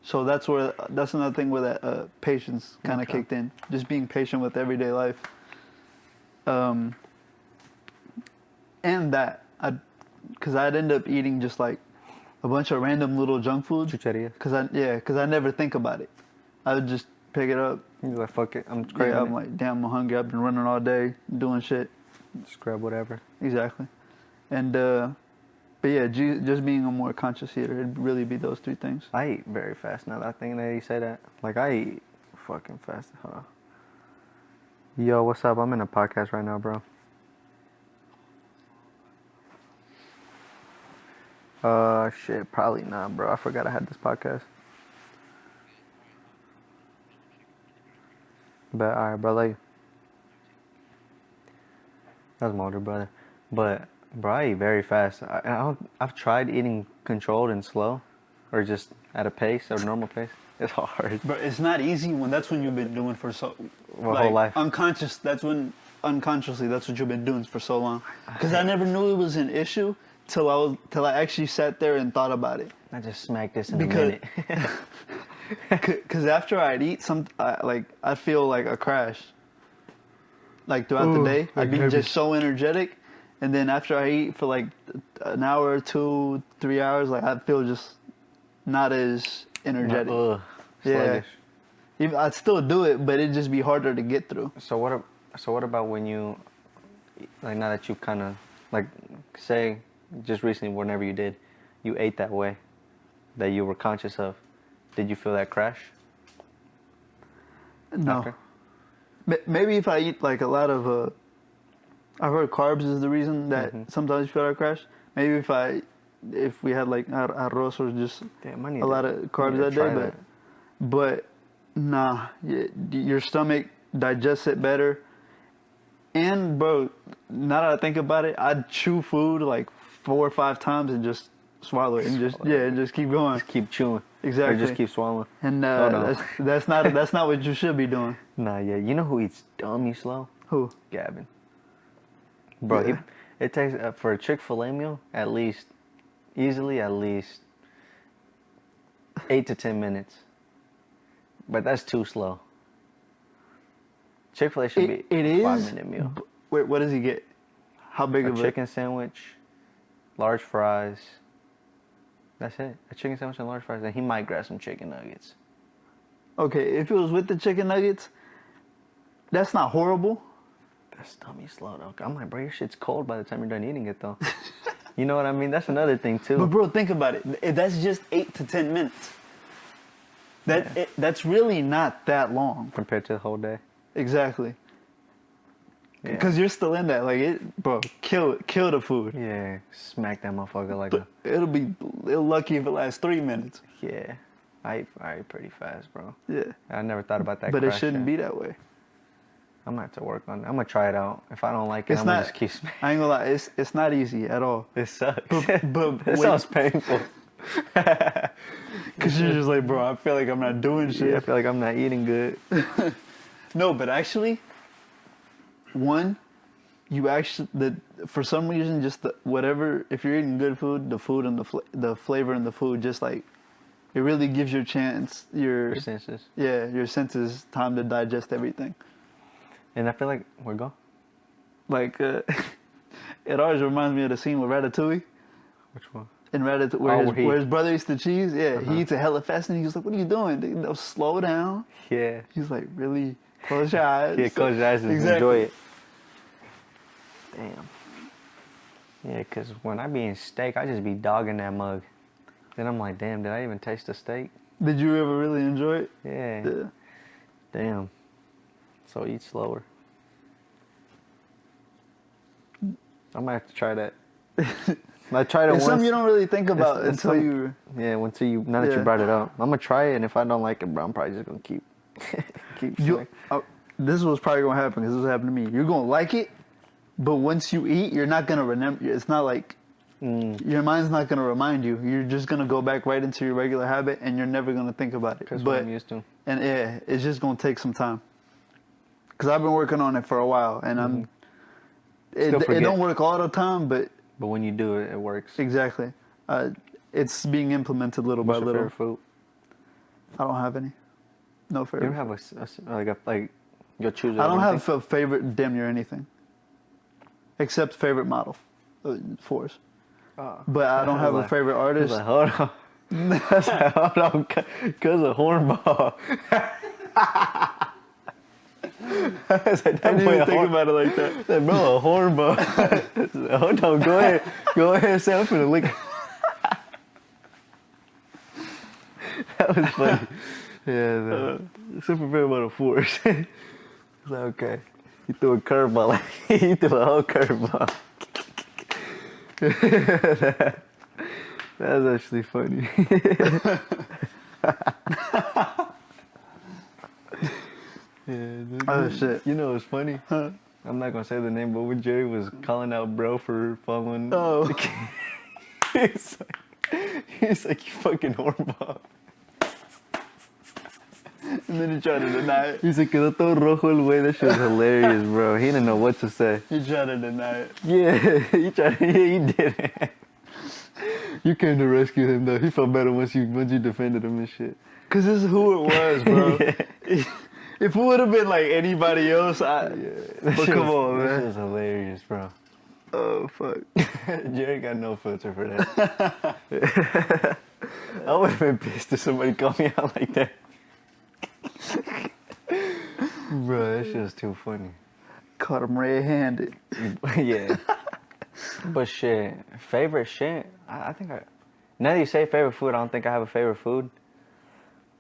So that's another thing where that patience kind of kicked in. Just being patient with everyday life. And that because I'd end up eating just like a bunch of random little junk foods. Chucheria. Because I never think about it. I would just pick it up. You're like, fuck it, I'm craving I'm it. like, damn, I'm hungry. I've been running all day doing shit. Just grab whatever. Exactly. And, but yeah, just being a more conscious eater, it'd really be those 3 things. I eat very fast now that I think that you say that. Like, I eat fucking fast. Yo, what's up? I'm in a podcast right now, bro. Shit, probably not, bro. I forgot I had this podcast. But alright, bro. Like, that's my older brother. But bro, I eat very fast. I've tried eating controlled and slow, or just at a pace, a normal pace. It's hard. But it's not easy when that's when you've been doing for so My whole life. unconscious. That's when unconsciously that's what you've been doing for so long. Because I never knew it was an issue till I actually sat there and thought about it. I just smacked this in Because- a minute. Because after I'd eat I feel like a crash. Like throughout the Ooh, day, I'd be like just so energetic, and then after I eat for like an hour, 2, 3 hours, like I feel just not as energetic. Ugh, Yeah. sluggish. Even, I'd still do it, but it'd just be harder to get through. So what about when you, like, now that you kind of, like, say just recently, whenever you did, you ate that way, that you were conscious of, did you feel that crash? No. After? Maybe if I eat like a lot of, I've heard carbs is the reason that sometimes you feel that crash. Maybe if we had like arroz or just Damn, I need a lot to- of I need carbs to that try day, that. but nah, your stomach digests it better. And bro, now that I think about it, I'd chew food like 4 or 5 times and just swallow it and just keep going. Just keep chewing. Exactly. Or just keep swallowing. And Oh, no. that's not what you should be doing. Nah, yeah. You know who eats dummy slow? Who? Gavin. Bro, Yeah. it takes, for a Chick-fil-A meal, easily at least 8 to 10 minutes. But that's too slow. Chick-fil-A should be It a is. 5-minute meal. Wait, what does he get? How big A of chicken sandwich, large fries. That's it. A chicken sandwich and large fries. And he might grab some chicken nuggets. Okay, if it was with the chicken nuggets, that's not horrible. That's dummy slow, though. I'm like, bro, your shit's cold by the time you're done eating it, though. You know what I mean? That's another thing, too. But bro, think about it. That's just 8 to 10 minutes. That's really not that long. Compared to the whole day. Exactly. Yeah. Because you're still in that. Like it, bro. Kill the food. Yeah, smack that motherfucker like But it'll lucky if it lasts 3 minutes. yeah. I eat pretty fast, bro. Yeah. I never thought about that. But it crash shouldn't shit. be that way. I'm gonna have to work on it. I'm gonna try it out. If I don't like it, It's I'm gonna not. just keep smacking. I ain't gonna lie. It's not easy at all. It sucks. But It when- sounds painful. Cause you're just like, bro. I feel like I'm not doing shit. Yeah, I feel like I'm not eating good. No, but actually, for some reason, just whatever. If you're eating good food, the food and the flavor in the food, just like, it really gives your Your senses. your senses time to digest everything. And I feel like we're go. Like, it always reminds me of the scene with Ratatouille. Which one? In Ratatouille, where, Oh, where his brother eats the cheese. Yeah, Uh-huh. he eats it hella fast, and he's like, "What are you doing? Dude? No, slow down." Yeah. He's like, "Really? Close your eyes." Yeah, close your eyes and Exactly. enjoy it. Damn. Yeah, because when I be eating steak, I just be dogging that mug. Then I'm like, damn, did I even taste the steak? Did you ever really enjoy it? Yeah. Yeah. Damn. So eat slower. I might have to try that. I tried it It's once. something you don't really think about it's until some- you. Yeah, now that Yeah. you brought it up, I'm gonna try it, and if I don't like it, bro, I'm probably just gonna keep You, this was probably gonna happen because this happened to me. You're gonna like it, but once you eat, you're not gonna remember. It's not like your mind's not gonna remind you. You're just gonna go back right into your regular habit, and you're never gonna think about it. Because what I'm used to. And yeah, it's just gonna take some time. Cause I've been working on it for a while, and Still it forget. don't work all the time, but But when you do it, it works. exactly, it's being implemented little What's by your little. favorite food? I don't have any. No You favorite. don't have like you'll choose. I don't anything? have a favorite damn near anything. Except favorite model. Force. But I don't have a favorite I was artist. like, hold on. I was like, hold on, cause of hornball. I was like, I that didn't boy even a think horn- about it like that. I said, bro, a hornball. I said, hold on, go ahead, say I'm finna lick. That was funny. Yeah, super fair about a force. It's like, okay. He threw a curveball. He threw a whole curveball. That's actually funny. Yeah, Oh, shit. You know what's funny? Huh? I'm not gonna say the name, but when Jerry was calling out bro for following, Oh. he's like, you fucking hornball. And then he tried to deny it. He's like, quedó todo rojo el güey. That shit was hilarious, bro. He didn't know what to say. He tried to deny it. Yeah, he tried. Yeah, he did it. You came to rescue him though. He felt better once you defended him and shit. Cause this is who it was, bro. Yeah. If it would have been like anybody else, but come on, This man. is hilarious, bro. Oh fuck. Jerry got no filter for that. I would have been pissed if somebody called me out like that. Bro, that shit was too funny. Caught him red-handed. Yeah. But shit, favorite shit? I think now that you say favorite food, I don't think I have a favorite food.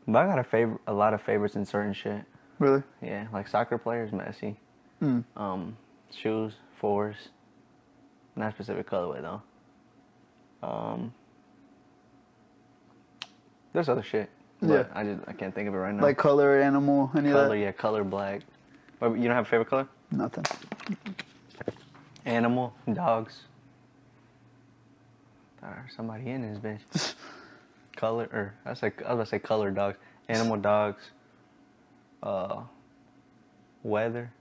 But I got a lot of favorites in certain shit. Really? Yeah, like soccer players, Messi. Shoes, fours. Not specific colorway though. There's other shit. But Yeah. I can't think of it right now. Like color, animal, any of color, that? yeah, color black. But you don't have a favorite color? Nothing. Animal, dogs. There's somebody in this bitch. Color, or I was gonna say color dogs. Animal, dogs. Weather.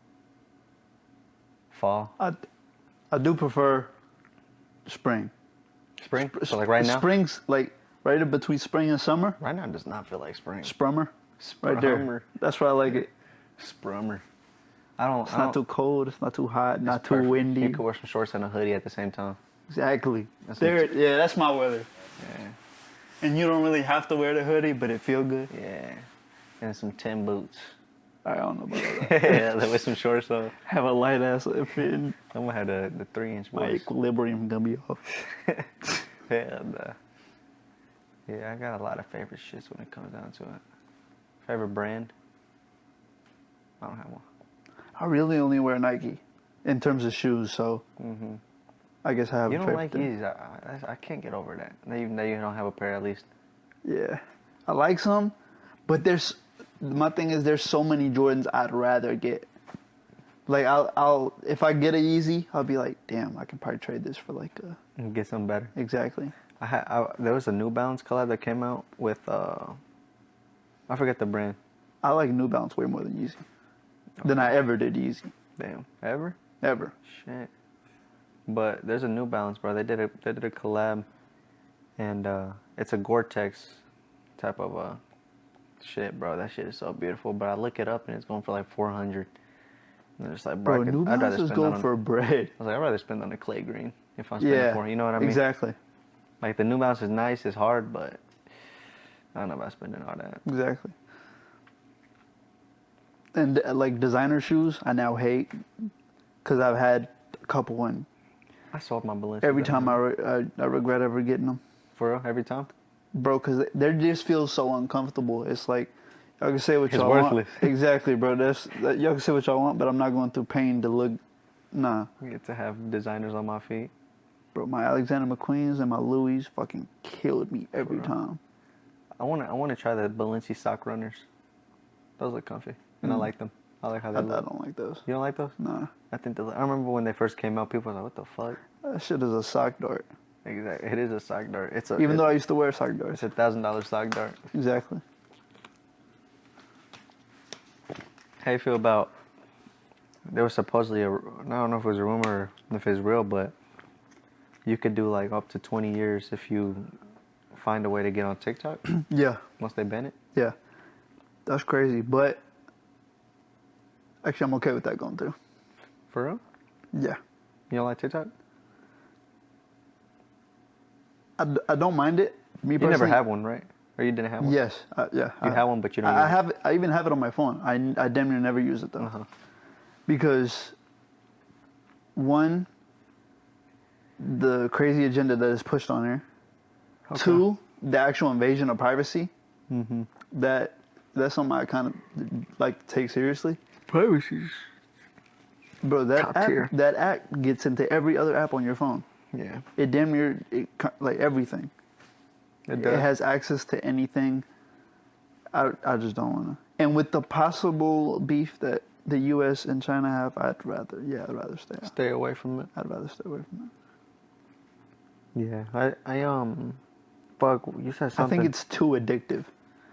Fall. I do prefer spring. Spring. So like right now. Spring's like right in between spring and summer. Right now does not feel like spring. Sprummer. Right there. Sprummer. That's why I like it. Sprummer. It's not too cold. It's not too hot. Not too perfect. windy. You could wear some shorts and a hoodie at the same time. Exactly. That's Yeah, that's my weather. Yeah. And you don't really have to wear the hoodie, but it feel good. Yeah. And some Tim boots. I don't know about that. Yeah, with some shorts on. Have a light ass fit. I'm gonna have the 3-inch My boys. equilibrium gonna be off. Yeah, I got a lot of favorite shits when it comes down to it. Favorite brand? I don't have one. I really only wear Nike in terms of shoes, so I guess I have You a don't favorite like thing. these. I can't get over that. Now you don't have a pair at least. Yeah. I like some, but my thing is there's so many Jordans I'd rather get. Like I'll if I get a Yeezy, I'll be like, damn, I can probably trade this for like a And get something better. exactly. There was a New Balance collab that came out with I forget the brand. I like New Balance way more than Yeezy. Than I ever did Yeezy. Damn, ever? Ever. Shit. But there's a New Balance, bro. They did a collab, and it's a Gore-Tex type of shit, bro. That shit is so beautiful. But I look it up and it's going for like $400. And it's like, bro, Bro, New I'd rather Balance is spend going on. for bread. I was like, I'd rather spend on a clay green if I'm spending Yeah. for it. You know what I mean? Exactly. Like the New Balance is nice, it's hard, but I don't know about spending all that. Exactly. And like designer shoes, I now hate because I've had a couple and I sold my Balenciaga. every time I regret ever getting them. For real? Every time? Bro, because they just feel so uncomfortable. It's like, y'all can say what It's y'all worthless. want. Exactly, bro. Y'all can say what y'all want, but I'm not going through pain to look. Nah. I get to have designers on my feet. Bro, my Alexander McQueens and my Louis fucking killed me every real? time. I wanna try the Balenci sock runners. Those look comfy, and I like them. I like how they I look. don't like those. You don't like those? Nah. I think I remember when they first came out, people were like, "What the fuck?" That shit is a sock dart. Exactly. It is a sock dart. Even though I used to wear sock darts. it's $1,000 sock dart. Exactly. How you feel about? There was supposedly I don't know if it was a rumor or if it's real, but you could do like up to 20 years if you find a way to get on TikTok Yeah. once they ban it. Yeah. That's crazy, but actually I'm okay with that going through. For real? Yeah. You don't like TikTok? I don't mind it. Me You personally. never had one, right? Or you didn't have one? Yes. Yeah. You had one, but you don't. I use it. have it. I even have it on my phone. I damn near never use it though. Uh-huh. Because one, the crazy agenda that is pushed on here. Okay. Two, the actual invasion of privacy. Mm-hmm. That's something I kind of like to take seriously. Privacy. Bro, Top tier. that app gets into every other app on your phone. Yeah. It damn near like everything. It It does. has access to anything. I just don't wanna. And with the possible beef that the U.S. and China have, I'd rather stay. Stay away from it. I'd rather stay away from Yeah. Fuck, you said it. I something. think it's too addictive.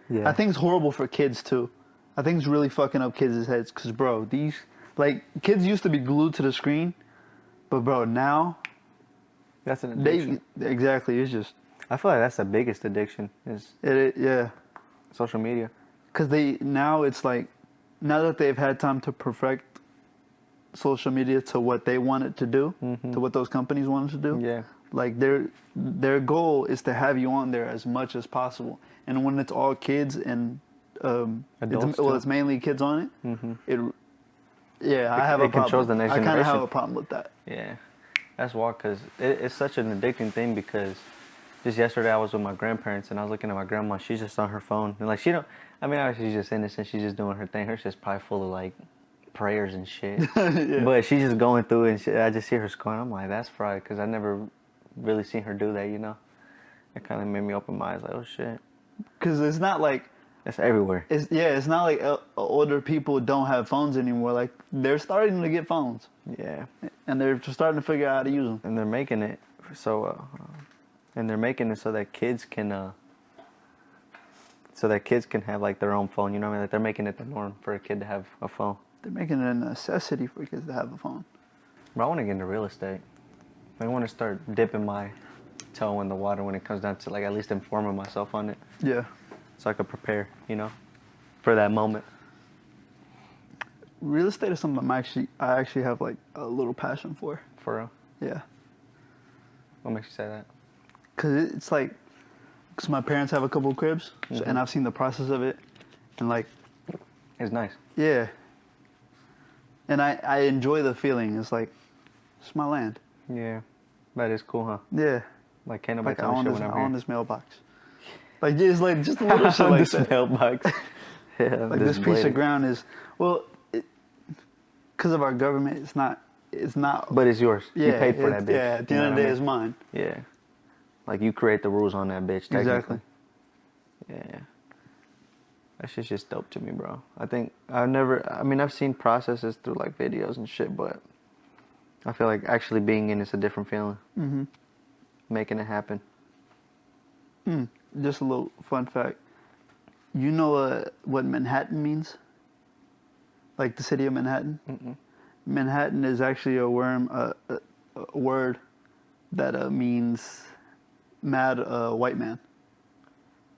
Yeah. I think it's horrible for kids too. I think it's really fucking up kids' heads. Cause bro, these like kids used to be glued to the screen, but bro, now That's an addiction. exactly. It's just I feel like that's the biggest addiction is yeah. social media. Cause now it's like now that they've had time to perfect social media to what they want it to do, to what those companies want it to do. Yeah. Like their goal is to have you on there as much as possible. And when it's all kids and Adults too. it's mainly kids on it. Mm-hmm. I have a it controls problem. the next I kind of generation. have a problem with that. Yeah. That's why, because it's such an addicting thing because just yesterday I was with my grandparents and I was looking at my grandma. She's just on her phone. And like, she don't, I mean, obviously she's just innocent. She's just doing her thing. Her shit's probably full of like prayers and shit. Yeah. But she's just going through it and shit. I just see her scrolling. I'm like, that's fried because I never really seen her do that, you know? It kind of made me open my eyes like, oh shit. Because it's not like It's everywhere. it's not like older people don't have phones anymore. Like they're starting to get phones Yeah. and they're just starting to figure out how to use them. And they're making it so, so that kids can, have like their own phone. You know what I mean? Like they're making it the norm for a kid to have a phone. They're making it a necessity for kids to have a phone. But I want to get into real estate. I want to start dipping my toe in the water when it comes down to like at least informing myself on it, Yeah. so I could prepare, you know, for that moment. Real estate is something I actually have like a little passion for. For real. Yeah. What makes you say that? Cause it's like, cause my parents have a couple of cribs, and I've seen the process of it, and like, It's nice. yeah. And I enjoy the feeling. It's like, it's my land. Yeah. That is cool, huh? Yeah. Like can't nobody Like I tell me own shit this, when I I'm own here. this mailbox. Like just a little shit like This that. mailbox. Yeah. Like this piece of ground is because of our government. It's not. But it's yours. Yeah, You paid for that bitch. Yeah. At the You know end of the what day, I it's mean? mine. Yeah. Like you create the rules on that bitch. Technically. Exactly. Yeah. That shit's just dope to me, bro. I've seen processes through like videos and shit, but I feel like actually being in it's a different feeling. Mm-hmm. Making it happen. Just a little fun fact. You know what Manhattan means? Like the city of Manhattan? Mm-mm. Manhattan is actually a word that means mad white man.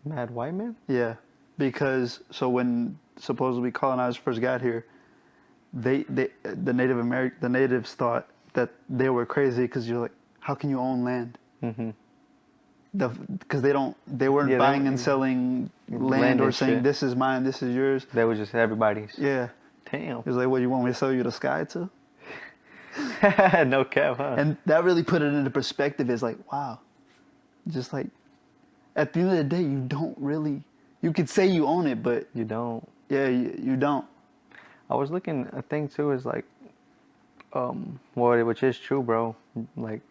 Mad white man? Yeah, because so when supposedly colonizers first got here, the natives thought that they were crazy because you're like, how can you own land? Mm-hmm. Because they weren't Yeah, buying and selling land or and saying shit. this is mine, this is yours. That was just everybody's. Yeah, Damn. it was like, what, you want me to sell you the sky too? No cap, huh? And that really put it into perspective. It's like, wow, just like at the end of the day, you don't really. You could say you own it, but You don't. yeah, you don't. I was looking. A thing too is like, which is true, bro. Like,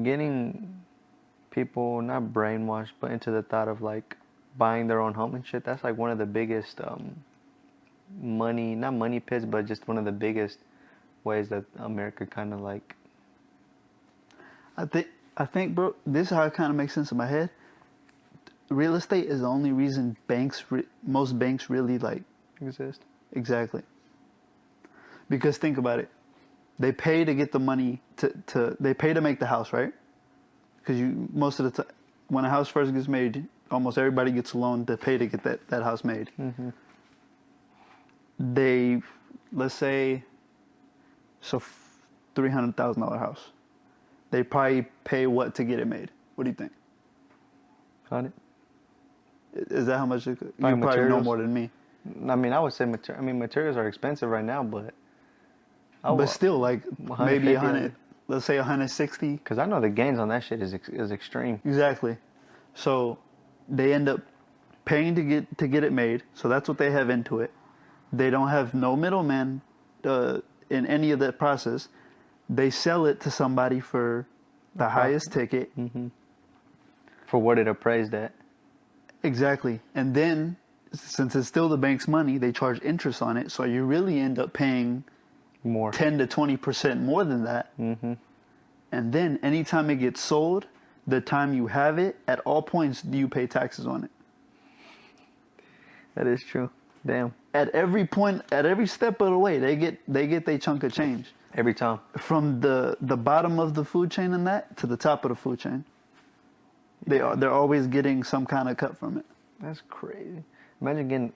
getting people not brainwashed, but into the thought of like buying their own home and shit. That's like one of the biggest not money pits, but just one of the biggest ways that America kind of like. I think, bro, this is how it kind of makes sense in my head. Real estate is the only reason most banks really like Exist. exactly. Because think about it, they pay to get the money they pay to make the house, right? Because most of the time when a house first gets made, almost everybody gets a loan to pay to get that house made. Mm-hmm. Let's say, $300,000 house. They probably pay what to get it made? What do you think? 100. Is that how much you probably know materials. more than me? I mean, I would say materials are expensive right now, but. But still, like maybe 100. Let's say 160. Because I know the gains on that shit is extreme. Exactly. So they end up paying to get it made. So that's what they have into it. They don't have no middleman in any of that process, they sell it to somebody for the highest ticket. For what it appraised at. Exactly. And then, since it's still the bank's money, they charge interest on it. So you really end up paying More. 10 to 20% more than that. Mm-hmm. And then anytime it gets sold, the time you have it, at all points do you pay taxes on it. That is true. Damn. At every point, at every step of the way, they get their chunk of change. Every time. From the bottom of the food chain and that to the top of the food chain. They're always getting some kind of cut from it. That's crazy. Imagine getting,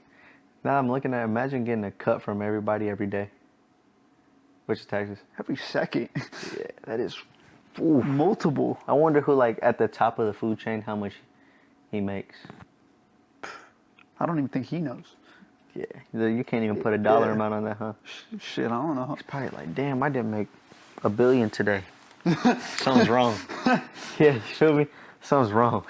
now I'm looking at, imagine getting a cut from everybody every day. Which is taxes. Every second. Yeah, that is, Multiple. I wonder who, like, at the top of the food chain, how much he makes. I don't even think he knows. Yeah, you can't even put a dollar Yeah. amount on that, huh? Shit, I don't know. He's probably like, damn, I didn't make $1 billion today. Something's wrong. Yeah, you feel me? Something's wrong.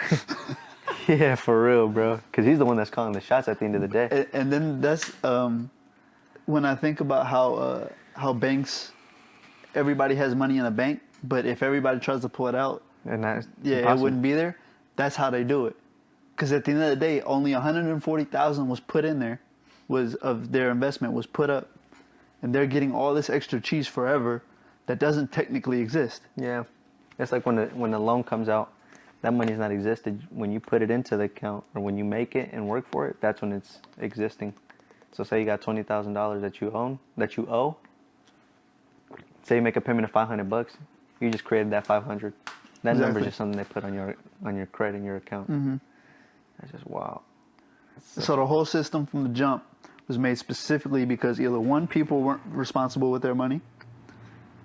Yeah, for real, bro. Because he's the one that's calling the shots at the end of the day. And then that's when I think about how banks, everybody has money in a bank, but if everybody tries to pull it out, And that's yeah, impossible. it wouldn't be there. That's how they do it. Because at the end of the day, only 140,000 was put in there, was of their investment was put up, and they're getting all this extra cheese forever that doesn't technically exist. Yeah, it's like when the loan comes out, that money's not existed. When you put it into the account or when you make it and work for it, that's when it's existing. So say you got $20,000 that you owe. Say you make a payment of $500, you just created that 500. That number is Exactly. just something they put on your credit in your account. Mm-hmm. That's just wild. So the whole system from the jump was made specifically because either one, people weren't responsible with their money,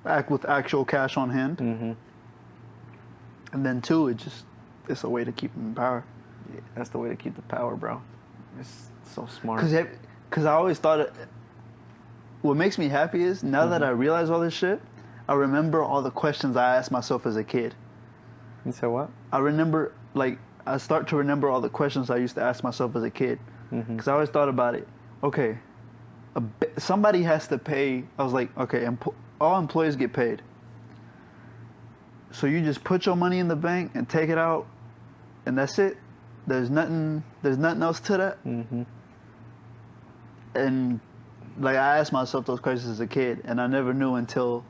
act with actual cash on hand, Mm-hmm. and then two, it's a way to keep them in power. Yeah, that's the way to keep the power, bro. It's so smart. Because I always thought what makes me happy is now that I realize all this shit, I remember all the questions I asked myself as a kid. You said what? I remember, like, I start to remember all the questions I used to ask myself as a kid. Because I always thought about it. Okay, somebody has to pay. I was like, okay, all employees get paid. So you just put your money in the bank and take it out, and that's it. There's nothing else to that. Mm-hmm. And like I asked myself those questions as a kid, and I never knew until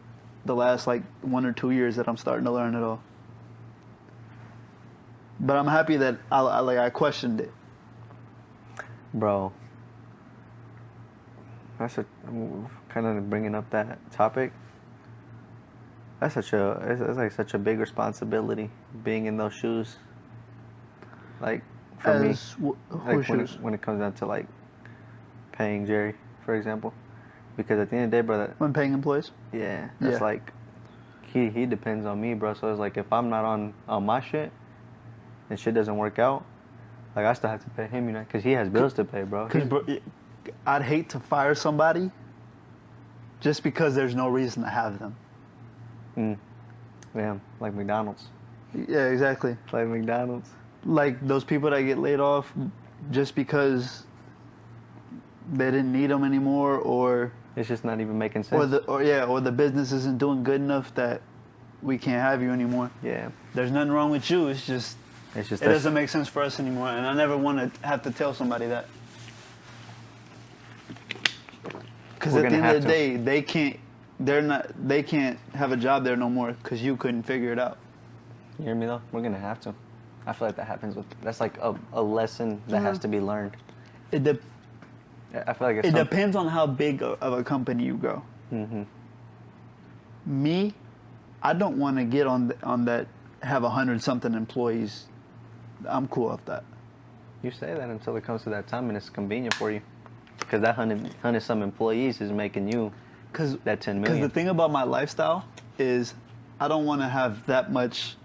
the last like 1 or 2 years that I'm starting to learn it all. But I'm happy that I questioned it. Bro, that's kind of bringing up that topic. That's it's like such a big responsibility being in those shoes. Like for me, like when it comes down to like paying Jerry, for example, because at the end of the day, brother, When paying employees? yeah, that's Yeah. like he depends on me, bro. So it's like if I'm not on my shit and shit doesn't work out, like I still have to pay him, you know, because he has bills to pay, bro. Because I'd hate to fire somebody just because there's no reason to have them. Yeah, like McDonald's. Yeah, exactly. Like McDonald's. Like those people that get laid off just because they didn't need them anymore, or It's just not even making sense. or the business isn't doing good enough that we can't have you anymore. Yeah. There's nothing wrong with you. It's just It's just it doesn't make sense for us anymore, and I never want to have to tell somebody that. Because We're at the gonna end have of the day, they can't have a job there no more because you couldn't figure it out. You hear me though? We're gonna have to. I feel like that happens that's like a lesson that has to be learned. It I feel like it's depends on how big of a company you go. Mm-hmm. Me, I don't want to get on that have 100-something employees. I'm cool with that. You say that until it comes to that time and it's convenient for you, because that 100 some employees is making you that 10 million. Because the thing about my lifestyle is I don't want to have that much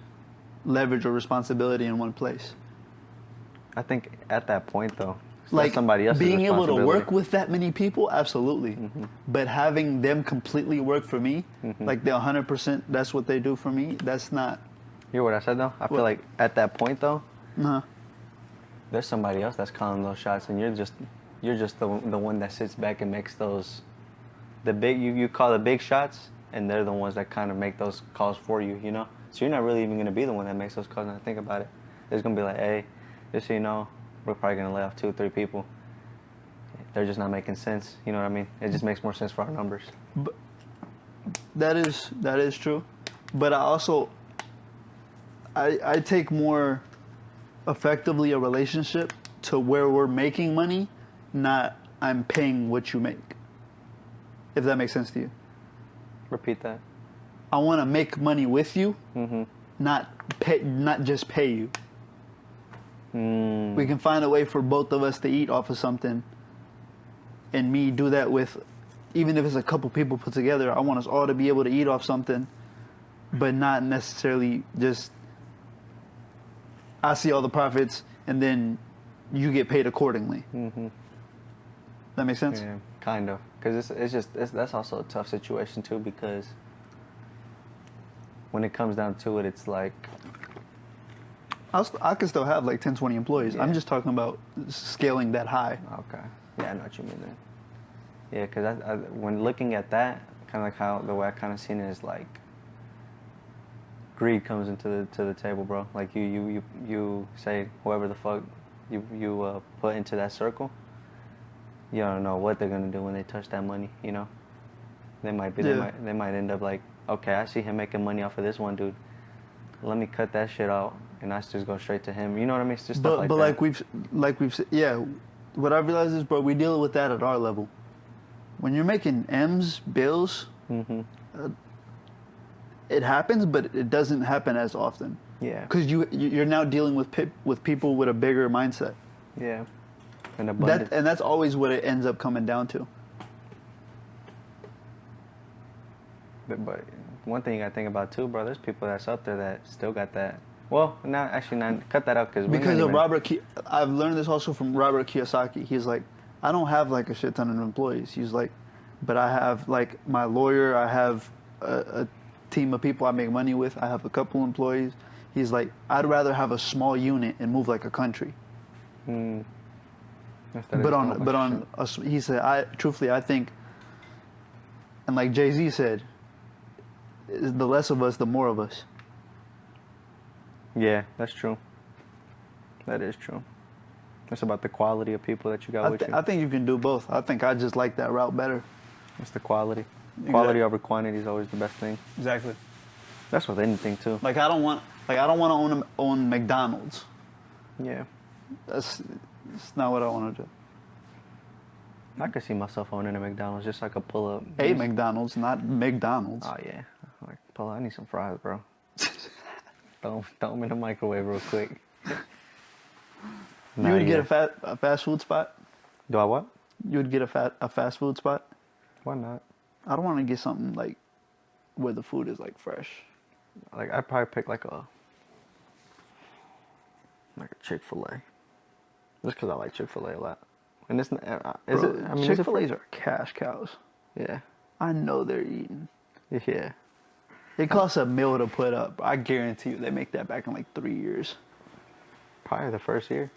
leverage or responsibility in one place. I think at that point though, Like that's somebody else's being able to responsibility. work with that many people, absolutely. But having them completely work for me, like the 100%, that's what they do for me. That's not. You hear what I said though? I feel What? like at that point though, Uh, there's somebody else that's calling those shots, and you're just the one that sits back and makes those the big you call the big shots, and they're the ones that kind of make those calls for you, you know. So you're not really even gonna be the one that makes those calls. Now think about it. There's gonna be like, hey, just so you know, we're probably gonna lay off 2 or 3 people. They're just not making sense. You know what I mean? It just makes more sense for our numbers. But that is true. But I also I take more effectively a relationship to where we're making money, not I'm paying what you make. If that makes sense to you. Repeat that. I want to make money with you, Mm-hmm. not just pay you. Mm. We can find a way for both of us to eat off of something, and me do that with, even if it's a couple people put together. I want us all to be able to eat off something, but not necessarily just I see all the profits and then you get paid accordingly. Mm-hmm. That makes sense? Yeah, kind of. Because that's also a tough situation too, because when it comes down to it, it's like, I could still have like 10, 20 employees. Yeah. I'm just talking about scaling that high. okay, yeah, I know what you mean then. Yeah, because I when looking at that, kind of like how the way I kind of seen it is like greed comes into the table, bro. Like you say whoever the fuck you put into that circle, you don't know what they're gonna do when they touch that money. You know, they might end up like, okay, I see him making money off of this one dude. Let me cut that shit out, and I just go straight to him. You know what I mean? It's just stuff like But that. like we've said, yeah. What I realize is, bro, we deal with that at our level. When you're making M's, bills, Mm-hmm. it happens, but it doesn't happen as often. Yeah. Because you're now dealing with people with a bigger mindset. Yeah. And abundance. And that's always what it ends up coming down to. But one thing I think about too, bro, there's people that's up there that still got that. Well, not cut that out Because of I've learned this also from Robert Kiyosaki. He's like, I don't have like a shit ton of employees. He's like, but I have like my lawyer. I have a team of people I make money with. I have a couple employees. He's like, I'd rather have a small unit and move like a country. He said, I think, and like Jay-Z said, the less of us, the more of us. Yeah, that's true. That is true. It's about the quality of people that you got with you. I think you can do both. I think I just like that route better. It's the quality. Exactly. Quality over quantity is always the best thing. Exactly. That's with anything too. Like I don't want to own McDonald's. Yeah. That's not what I want to do. I could see myself owning a McDonald's just so I could pull up. A McDonald's, not McDonald's. Oh yeah. Like pull up. I need some fries, bro. throw them in the microwave real quick. You would get a fast food spot? Do I what? You would get a fast food spot? Why not? I don't want to get something like where the food is like fresh. Like I'd probably pick like a Chick-fil-A. Just because I like Chick-fil-A a lot. And it's is it? I mean, Chick-fil-A's are cash cows. Yeah. I know they're eating. Yeah. It costs $1 million to put up. I guarantee you they make that back in like 3 years. Probably the first year.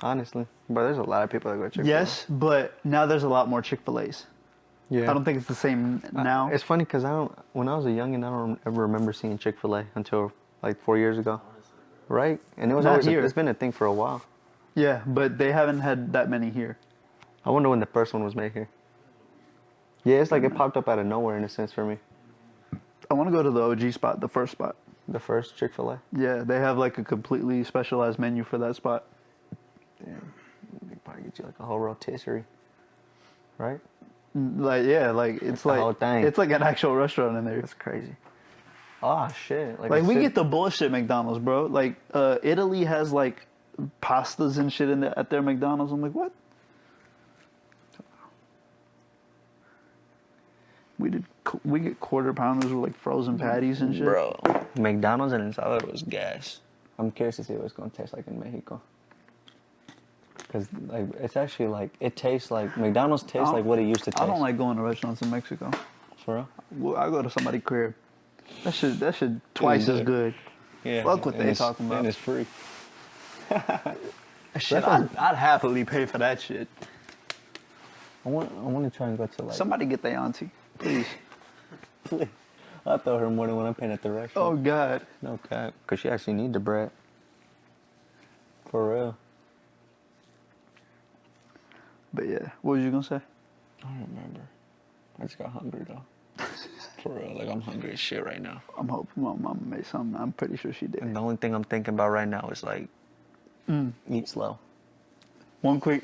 Honestly. But there's a lot of people that go to Chick-fil-A. Yes, but now there's a lot more Chick-fil-A's. Yeah. I don't think it's the same now. It's funny because when I was a youngin', I don't ever remember seeing Chick-fil-A until like 4 years ago. Right? And it was Not always here. It's been a thing for a while. Yeah, but they haven't had that many here. I wonder when the first one was made here. Yeah, it's like it popped up out of nowhere in a sense for me. I want to go to the OG spot, the first spot. The first Chick-fil-A. Yeah, they have like a completely specialized menu for that spot. Damn. They probably get you like a whole rotisserie. Right? Like it's the whole thing. it's like an actual restaurant in there. That's crazy. Oh shit! Like we get the bullshit McDonald's, bro. Like Italy has like pastas and shit at their McDonald's. I'm like, what? We get quarter pounders with like frozen patties and shit. Bro, McDonald's and El Salvador was gas. I'm curious to see what it's gonna taste like in Mexico. Cause like it's actually like it tastes like McDonald's tastes like what it used to taste. I don't like going to restaurants in Mexico. For real? Well, I go to somebody's crib. That shit twice as good. Yeah. Fuck what they talking about. And it's free. Shit, I'd happily pay for that shit. I want to try and go to like. Somebody get their auntie, please. I throw her more than when I'm paying at the restaurant. Oh God. No cap, cause she actually need the bread. For real. But yeah, what was you gonna say? I don't remember. I just got hungry though. For real, like I'm hungry as shit right now. I'm hoping my mama made something. I'm pretty sure she did. And the only thing I'm thinking about right now is like, eat slow. One quick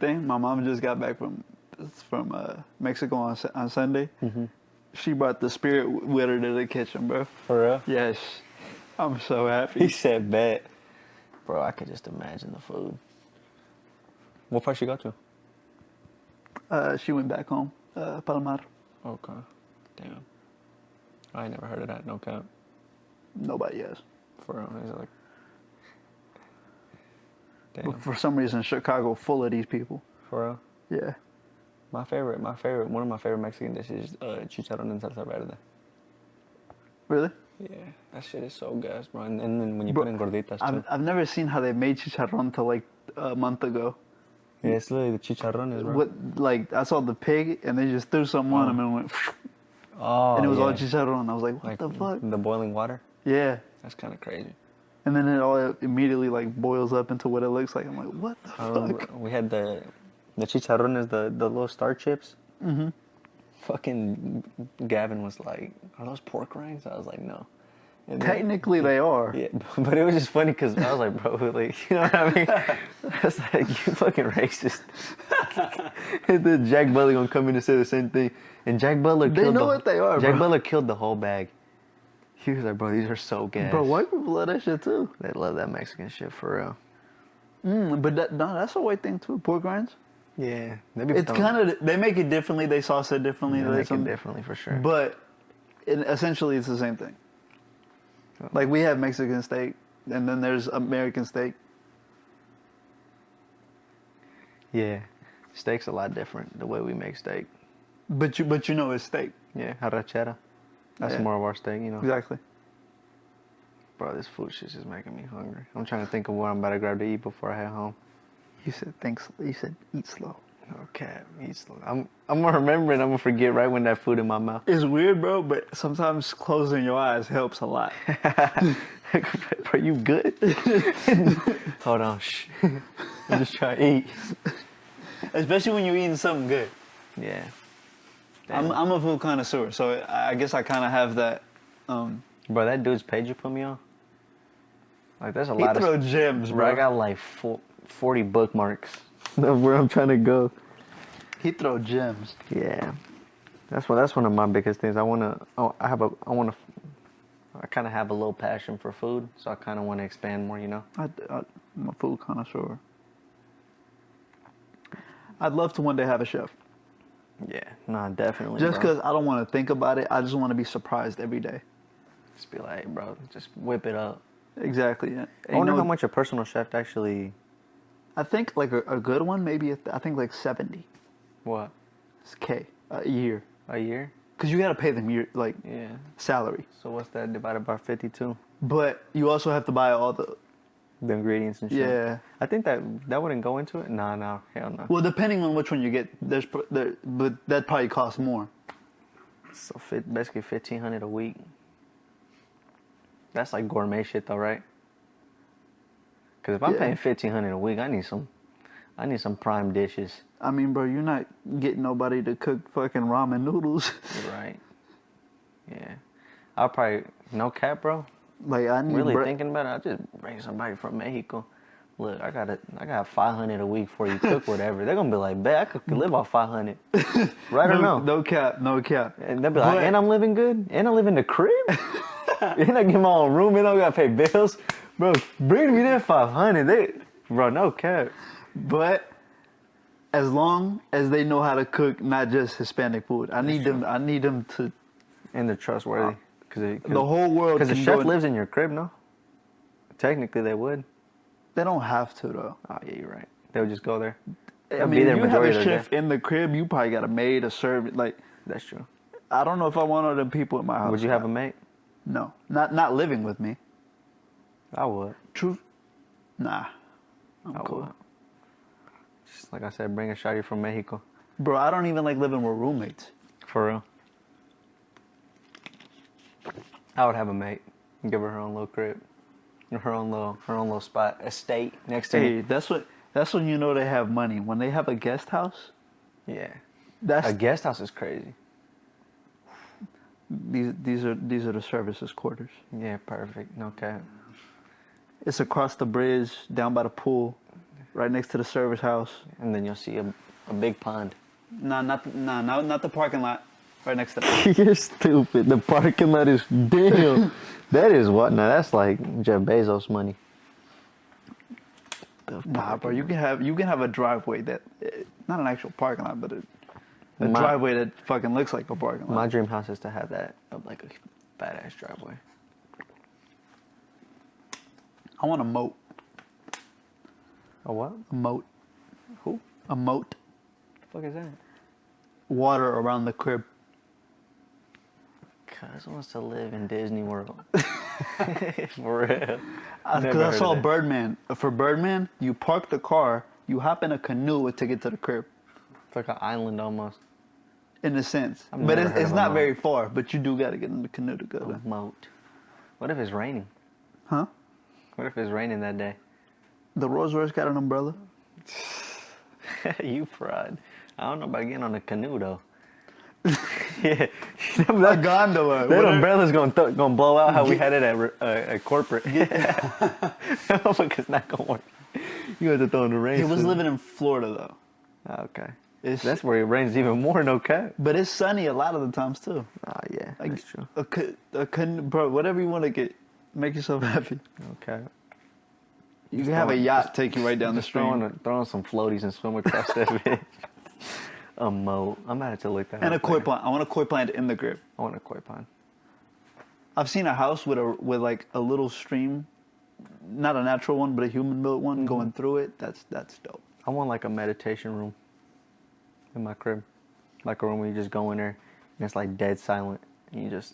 thing. My mom just got back from Mexico on Sunday. Mm-hmm. She brought the spirit with her to the kitchen, bro. For real? Yes, I'm so He happy. said bet. Bro, I could just imagine the food. What part she go to? She went back home, Palomar. Okay. Damn. I ain't never heard of that, no cap. Nobody has. For real. He's like. But Damn. for some reason, Chicago full of these people. For real. Yeah. One of my favorite Mexican dishes is chicharrón en salsa verde. Really? Yeah, that shit is so gas, bro. And then when you Bro, put in gorditas too. I've never seen how they made chicharrón till like a month ago. Yeah, it's literally the chicharrones, bro. What, like, I saw the pig and they just threw something on him and went, Oh, and it was all yeah. chicharrón. I was like, what Like the fuck? the boiling water. Yeah. That's kind of crazy. And then it all immediately like boils up into what it looks like. I'm like, what the I remember fuck? we had the chicharrones, the little star chips. Mm-hmm. Fucking Gavin was like, "Are those pork rinds?" I was like, "No." And then- Technically, they are. yeah, but it was just funny because I was like, "Bro, like, you know what I mean?" I was like, "You fucking racist." And then Jack Butler gonna come in and say the same thing, and Jack Butler They killed know what they are, Jack bro. Butler killed the whole bag. He was like, "Bro, these are so gas." Bro, white people love that shit too. They love that Mexican shit for real. But that's a white thing too. Pork rinds. Yeah, they be It's kind of, they make it differently. They sauce it differently. they there's make it some- differently for sure. But essentially, it's the same thing. Like we have Mexican steak, and then there's American steak. Yeah, steak's a lot different the way we make steak. But you know it's steak. Yeah, arrachera. That's Yeah. more of our steak, you know. Exactly. Bro, this food shit's just making me hungry. I'm trying to think of what I'm about to grab to eat before I head home. You said thanks. You said eat slow. Okay, eat slow. I'm gonna remember and I'm gonna forget right when that food in my mouth. It's weird, bro, but sometimes closing your eyes helps a lot. Are you good? Hold on, shh. I'm just trying to eat. Especially when you're eating something good. Yeah. I'm a food connoisseur, so I guess I kind of have that. Bro, that dude's page you put me on. Like, there's a He lot throw of. gems, Bro, I bro. got like 40 bookmarks of where I'm trying to go. He throw gems. Yeah, that's one of my biggest things. I kind of have a little passion for food, so I kind of want to expand more. You know. I'm a food connoisseur. I'd love to one day have a chef. Yeah, no, definitely. Just bro. because I don't want to think about it, I just want to be surprised every day. Just be like, hey, bro, just whip it up. Exactly. Yeah. I wonder how much a personal chef actually. I think like a good one, maybe I think like 70 What? K a year, A year? because you got to pay them like Yeah. salary. So what's that divided by 52? But you also have to buy all the The ingredients and shit. yeah. I think that wouldn't go into it. Nah, hell no. Well, depending on which one you get, but that probably costs more. So basically 1,500 a week. That's like gourmet shit though, right? Because if I'm Yeah. paying 1,500 a week, I need some prime dishes. I mean, bro, you're not getting nobody to cook fucking ramen noodles. Right. Yeah. I'll probably, no cap, bro. Like I need Really thinking about it, I'll just bring somebody from Mexico. Look, I got 500 a week for you cook whatever. They're gonna be like, bet I could live off 500. Right or no? No cap, no cap. And they'll be like, But- and I'm living good? And I live in the crib? And I get my own room and I don't gotta pay bills? Bro, bring me that 500. Bro, no cap. But as long as they know how to cook, not just Hispanic food, I need them to. And they're trustworthy. Cause The whole world. Because the can chef go in- lives in your crib, no? Technically, they would. They don't have to though. Oh, yeah, you're right. They would just go there. I They'll mean, be there if you have majority a of the chef in the crib, you probably got a maid, a servant. Like, That's true. I don't know if I want all them people in my house. Would you have a mate? No, not living with me. I would. Truth, nah. I'm I cool. would. Just like I said, bring a shawty from Mexico. Bro, I don't even like living with roommates. For real. I would have a mate. Give her own little crib. Her own little spot. Estate next to Hey, me. that's when you know they have money. When they have a guest house, Yeah. that's A guest house is crazy. these are the services quarters. Yeah, perfect. No cap. It's across the bridge, down by the pool, right next to the service house. And then you'll see a big pond. Not the parking lot. Right next to that. You're stupid. The parking lot is damn. That is what? Now that's like Jeff Bezos money. Nah, bro, you can have a driveway that not an actual parking lot, but a My- driveway that fucking looks like a parking lot. My dream house is to have that of like a badass driveway. I want a moat. A what? A moat. Who? A moat. The fuck is that? Water around the crib. Cuz wants to live in Disney World. For real. Because Never I heard saw of that. Birdman. For Birdman, you park the car, you hop in a canoe to get to the crib. It's like an island almost. In a sense. I've But never heard it's of a not moat. very far, but you do got to get in the canoe to go there. A moat. What if it's raining? Huh? What if it's raining that day? The Rolls Royce got an umbrella. You fraud. I don't know about getting on a canoe though. Yeah. A gondola. That umbrella's gonna blow out how we had it at corporate. Because not gonna work. You have to throw in the rain. He was soon. living in Florida though. Okay. It's, That's where it rains even more, no cap. but it's sunny a lot of the times too. Ah, yeah, Like that's true. bro, whatever you want to get, make yourself happy. Okay. You can have a yacht take you right down the Just stream. throwing some floaties and swim across that bitch. A moat. I'm about to look that And a up koi later. pond. I want a koi pond in the crib. I want a koi pond. I've seen a house with like a little stream, not a natural one, but a human built one going through it. That's dope. I want like a meditation room in my crib. Like a room where you just go in there and it's like dead silent and you just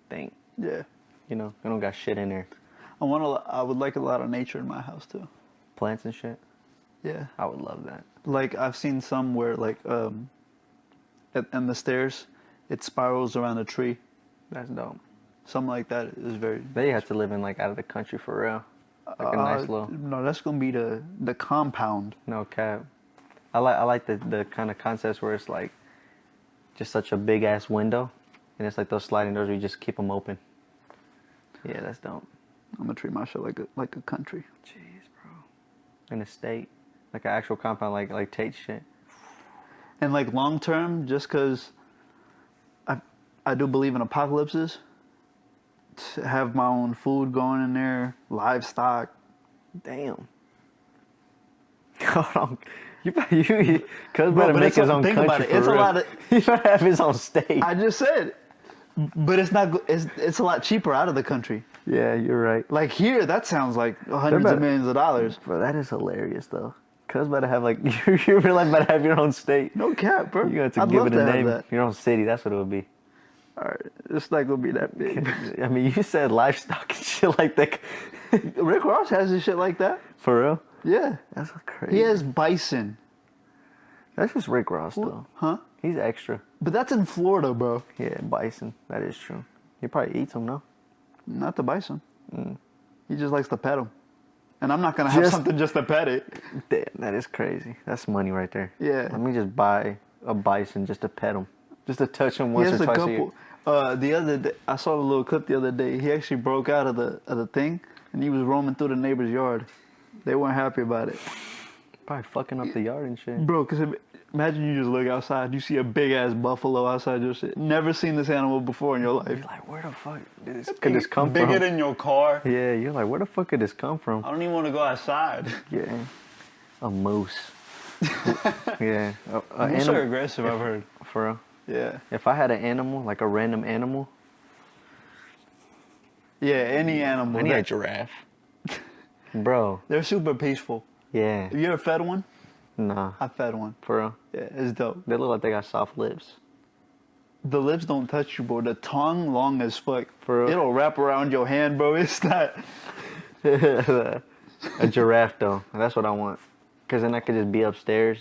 think, Yeah. you know, you don't got shit in there. I would like a lot of nature in my house too. Plants and shit. Yeah. I would love that. Like I've seen some where like and the stairs, it spirals around a tree. That's dope. Something like that is very. They have to live in like out of the country for real. Like a nice little, No, that's gonna be the compound. no cap. I like the kind of concepts where it's like just such a big ass window and it's like those sliding doors where you just keep them open. Yeah, that's dope. I'm gonna treat my shit like a country. Jeez, bro. In a state, like an actual compound, like Tate shit. And like long term, just cause I do believe in apocalypses. To have my own food going in there, livestock. Damn. Hold on. Cuz better but make it's his a- own think country about it, for it's a real. lot of- He better have his own state. I just said, but it's not. It's a lot cheaper out of the country. Yeah, you're right. Like here, that sounds like hundreds better- of millions of dollars. Bro, that is hilarious though. Cuz better have like you realize better have your own state. No cap, bro. You got to I'd give love it to a have name. that. Your own city. That's what it would be. All right, it's not gonna be that big. I mean, you said livestock and shit like that. Rick Ross has his shit like that. For real? Yeah, That's crazy. he has bison. That's just Rick Ross though. Huh? He's extra. But that's in Florida, bro. Yeah, bison. That is true. He probably eats them, no? Not the bison. He just likes to pet them. And I'm not gonna have Just- something just to pet it. Damn, that is crazy. That's money right there. Yeah. Let me just buy a bison just to pet him. Just to touch him He once has or a twice a year. couple. The other day, I saw a little clip the other day. He actually broke out of the thing, and he was roaming through the neighbor's yard. They weren't happy about it, Probably fucking up the yard and shit. bro. Because imagine you just look outside, you see a big ass buffalo outside your shit. Never seen this animal before in your life. You're like, where the fuck could this come Bigger from? than your car. Yeah, you're like, where the fuck could this come from? I don't even want to go outside. Yeah. A moose. Yeah. A Moose animal- are aggressive, I've heard. For real. Yeah. If I had an animal, like a random animal, Yeah, any animal. I need a giraffe. Bro, They're super peaceful. yeah. Have you ever fed one? Nah, I fed one. for real. Yeah, it's dope. They look like they got soft lips. The lips don't touch you, bro. The tongue long as fuck. For real? It'll wrap around your hand, bro. It's not. A giraffe, though. That's what I want. Because then I could just be upstairs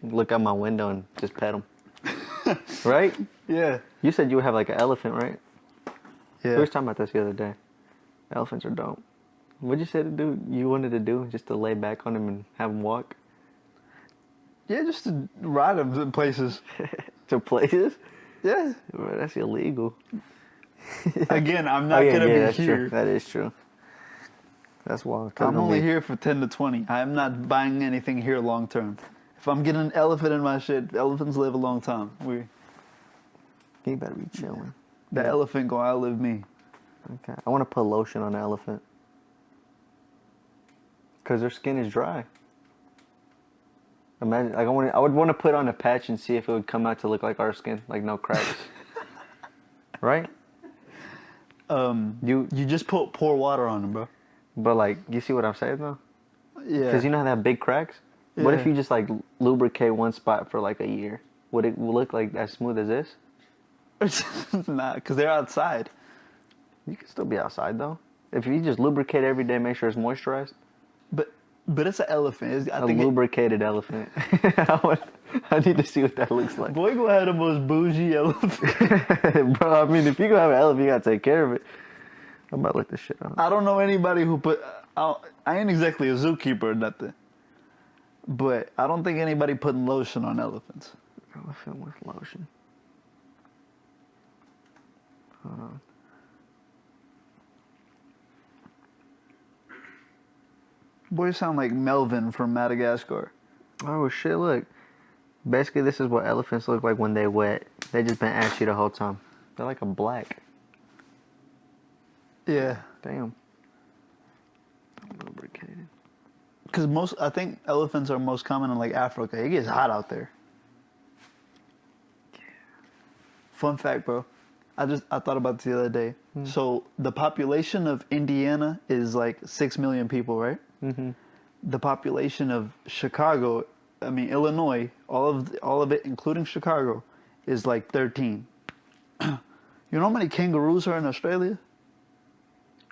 look out my window and just pet them. Right? Yeah. You said you would have like an elephant, right? Yeah. We were talking about this the other day. Elephants are dope. What'd you say to do? You wanted to do just to lay back on him and have him walk Yeah, just to ride them to places. to places? Yeah. Bro, that's illegal. Again, I'm not gonna be that's here. True. That is true. That's wild. I'm only here for 10 to 20. I am not buying anything here long term. If I'm getting an elephant in my shit, elephants live a long time. You better be chilling. The elephant gonna outlive me. Okay. I want to put lotion on the elephant. Because their skin is dry. Imagine, like I would want to put on a patch and see if it would come out to look like our skin, like no cracks. Right? You just pour water on them, bro. But like, you see what I'm saying though? Yeah. Because you know how they have big cracks? What if Yeah. you just like lubricate one spot for like a year? Would it look like as smooth as this? Nah, because they're outside. You can still be outside though. If you just lubricate every day, make sure it's moisturized. But it's an elephant. A lubricated elephant. I need to see what that looks like. Boy gonna have the most bougie elephant. Bro, I mean, if you gonna have an elephant, you gotta take care of it. I'm about to look this shit up. I don't know anybody who put. I ain't exactly a zookeeper or nothing. But I don't think anybody putting lotion on elephants. Elephant with lotion. Hold on. Boy, sound like Melvin from Madagascar. Oh shit! Look. Basically, this is what elephants look like when they wet. They just been ashy the whole time. They're like a black. Yeah. Damn. Lubricated. Because I think elephants are most common in like Africa. It gets hot out there. Fun fact, bro. I thought about this the other day. So the population of Indiana is like 6 million people, right? Mm-hmm. The population of Illinois, all of it, including Chicago, is like 13. You know how many kangaroos are in Australia?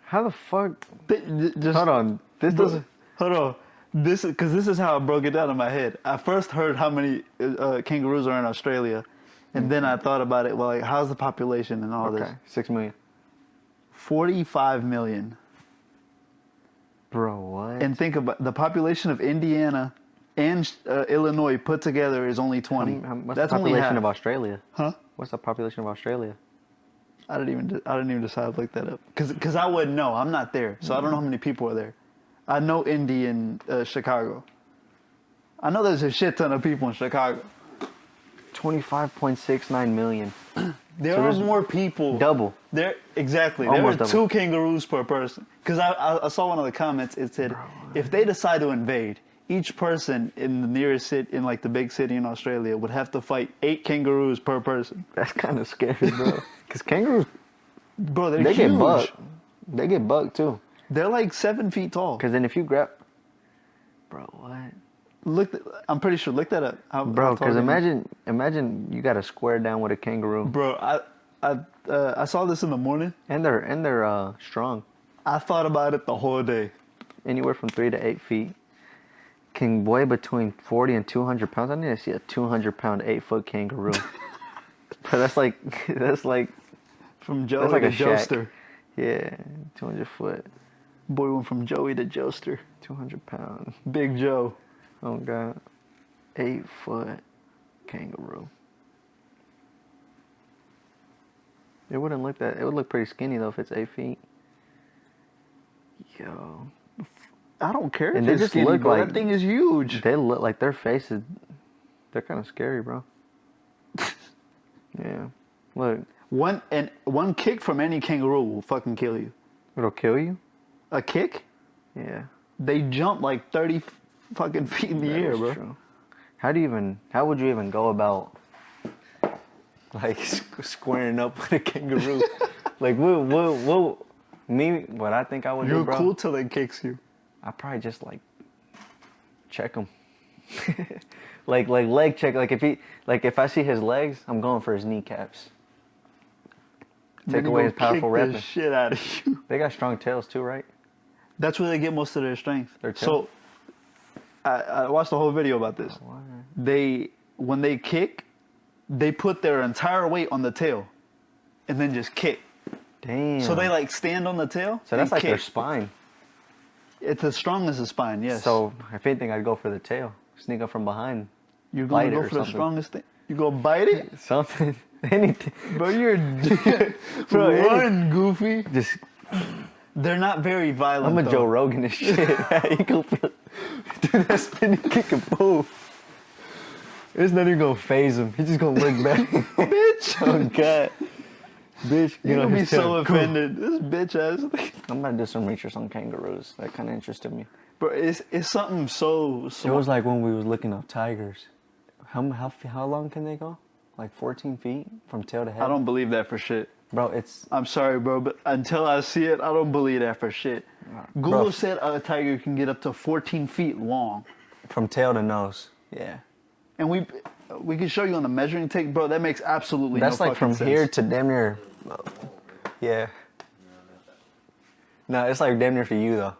How the fuck? Just, Hold on. This doesn't. Hold on. This is how I broke it down in my head. I first heard how many kangaroos are in Australia, and then I thought about it. Well, like, how's the population and all Okay, this? 6 million. 45 million. Bro, what? And think about the population of Indiana and Illinois put together is only 20. What's That's the only population half. of Australia? Huh? What's the population of Australia? I didn't even decide to look that up because I wouldn't know. I'm not there, so I don't know how many people are there. I know Indy and Chicago. I know there's a shit ton of people in Chicago. 25.69 million. There So are there's more people. Double. There exactly. Almost There are double. 2 kangaroos per person. Because I saw one of the comments. It said if they decide to invade, each person in the nearest city, in like the big city in Australia, would have to fight 8 kangaroos per person. That's kind of scary, bro. Because kangaroos, Bro, they're they huge. get bucked. They get bucked too. They're like 7 feet tall. Because then if you grab... Bro, what? I'm pretty sure. Look that up. Bro, because imagine you got to square down with a kangaroo. Bro, I saw this in the morning. And they're strong. I thought about it the whole day. Anywhere from 3 to 8 feet. Can weigh between 40 and 200 pounds. I need to see a 200-pound, 8-foot kangaroo. But that's like From Joey that's like to a shack. Joester. Yeah, 200 foot, Boy went from Joey to Joester. 200 pounds. Big Joe. Oh god, 8-foot kangaroo. It wouldn't look that. It would look pretty skinny though if it's 8 feet. Yo, I don't care And if they it's just skinny, look bro. like- That thing is huge. they look like their faces. They're kind of scary, bro. Yeah, look, One kick from any kangaroo will fucking kill you. it'll kill you. A kick? Yeah, They jump like 30 fucking feet in the that air, is bro. true. How would you even go about like squaring up with a kangaroo? Like what I think I would do, You're bro. cool till it kicks you. I probably just like check him, like leg check. Like if I see his legs, I'm going for his kneecaps. Take Nigga away gonna his powerful kick the weapon. shit out of you. They got strong tails too, right? That's where they get most of their strength. Their tail? So, I watched the whole video about this. when they kick, they put their entire weight on the tail, and then just kick. Damn. So they like stand on the tail. So that's and like their kick. spine. It's as strong as the spine. Yes. So if anything, I'd go for the tail. Sneak up from behind. you're gonna bite it go or for the something. strongest thing. You gonna bite it, Something. Anything. bro? You're Bro, run, Goofy. Just They're not very violent. I'm a though. Joe Rogan and shit. He go do that spinning kick and boom. It's not even gonna phase him. He's just gonna look back. Bitch. Oh God. Bitch, You're gonna be his so tail. offended. This bitch ass thing. I'm about to do some research on kangaroos. That kind of interested me. Bro, it's something so It was like when we was looking up tigers. How long can they go? Like 14 feet from tail to head? I don't believe that for shit. Bro, it's I'm sorry, bro, but until I see it, I don't believe that for shit. Google Bro. said a tiger can get up to 14 feet long. from tail to nose. Yeah. And we can show you on the measuring tape, bro. That makes absolutely That's no like fucking from sense. here to damn near. Yeah. No, it's like damn near for you though.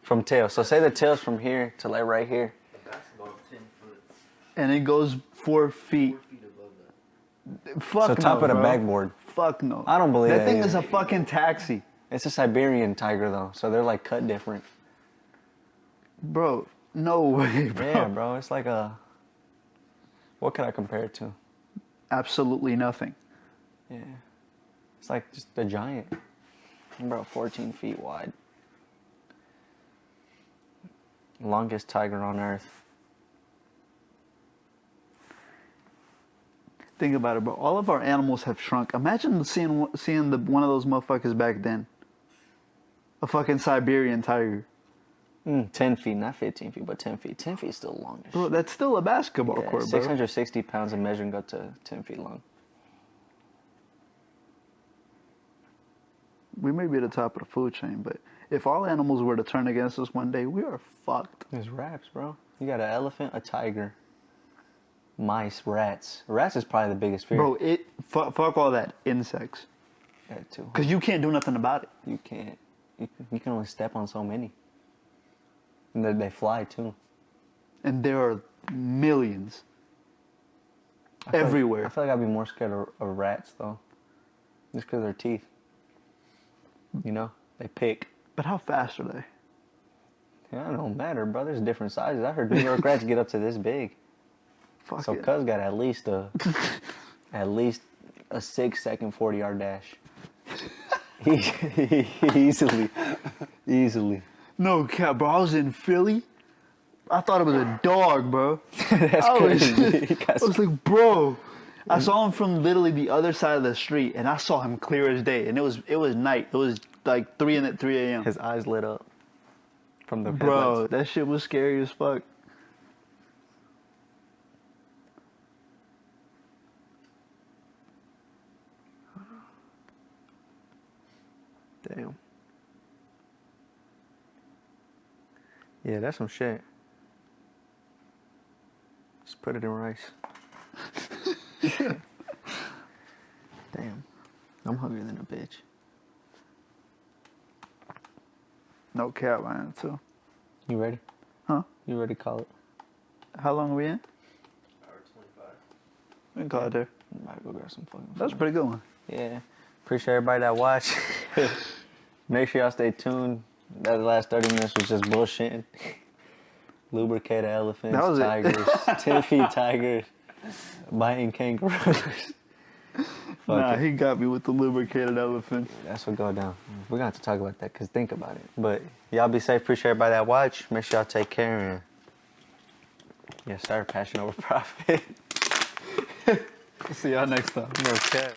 From tail. So say the tail's from here to like right here. That's about 10 foot. And it goes 4 feet. 4 feet above that. Fuck So top no, of the bro. backboard. Fuck no. I don't believe that that thing either. is a fucking taxi, It's a Siberian tiger though, so they're like cut different. bro. No way, bro. Yeah, bro. It's like a. What could I compare it to? Absolutely nothing. Yeah. It's like just a giant. About 14 feet wide. Longest tiger on earth. Think about it, bro. All of our animals have shrunk. Imagine seeing one of those motherfuckers back then. A fucking Siberian tiger. 10 feet, not 15 feet, but 10 feet. 10 feet is still long as Bro, shit. that's still a basketball Yeah, court, bro. 660 pounds of measuring up to 10 feet long. We may be at the top of the food chain, but if all animals were to turn against us one day, we are fucked. There's rats, bro. You got an elephant, a tiger, mice, rats. Rats is probably the biggest fear. Bro, fuck all that. Insects. That too. Because you can't do nothing about it. You can't. You can only step on so many. And they fly too. And there are millions. I feel Everywhere. I feel like I'd be more scared of rats though. Just because of their teeth. You know? They pick. But how fast are they? Yeah, it don't matter, bro. There's different sizes. I heard New York rats get up to this big. Fuck So it. Cuz got at least a 6-second 40-yard dash. Easily. No cap, bro. I was in Philly. I thought it was a dog, bro. That's I was, crazy. He got I was like, bro. I saw him from literally the other side of the street, and I saw him clear as day. And it was night. It was like 3 a.m. his eyes lit up from the Bro, headlights. that shit was scary as fuck. Damn. Yeah, that's some shit. Just put it in rice. Damn. I'm hungrier than a bitch. No cap, man, too. You ready? Huh? You ready to call it? How long are we in? Hour 25. We can call it there. I'm about to go grab some fucking That's a food. pretty good one. Yeah. Appreciate everybody that watched. Make sure y'all stay tuned. That last 30 minutes was just bullshitting. Lubricated elephants, That was it. tigers, 10 feet tigers, biting kangaroos. Fuck Nah, it. he got me with the lubricated elephant. That's what go down. We're gonna have to talk about that because think about it. But y'all be safe. Appreciate everybody that watch. Make sure y'all take care and yes, sir. Passion over profit. See y'all next time. No cap.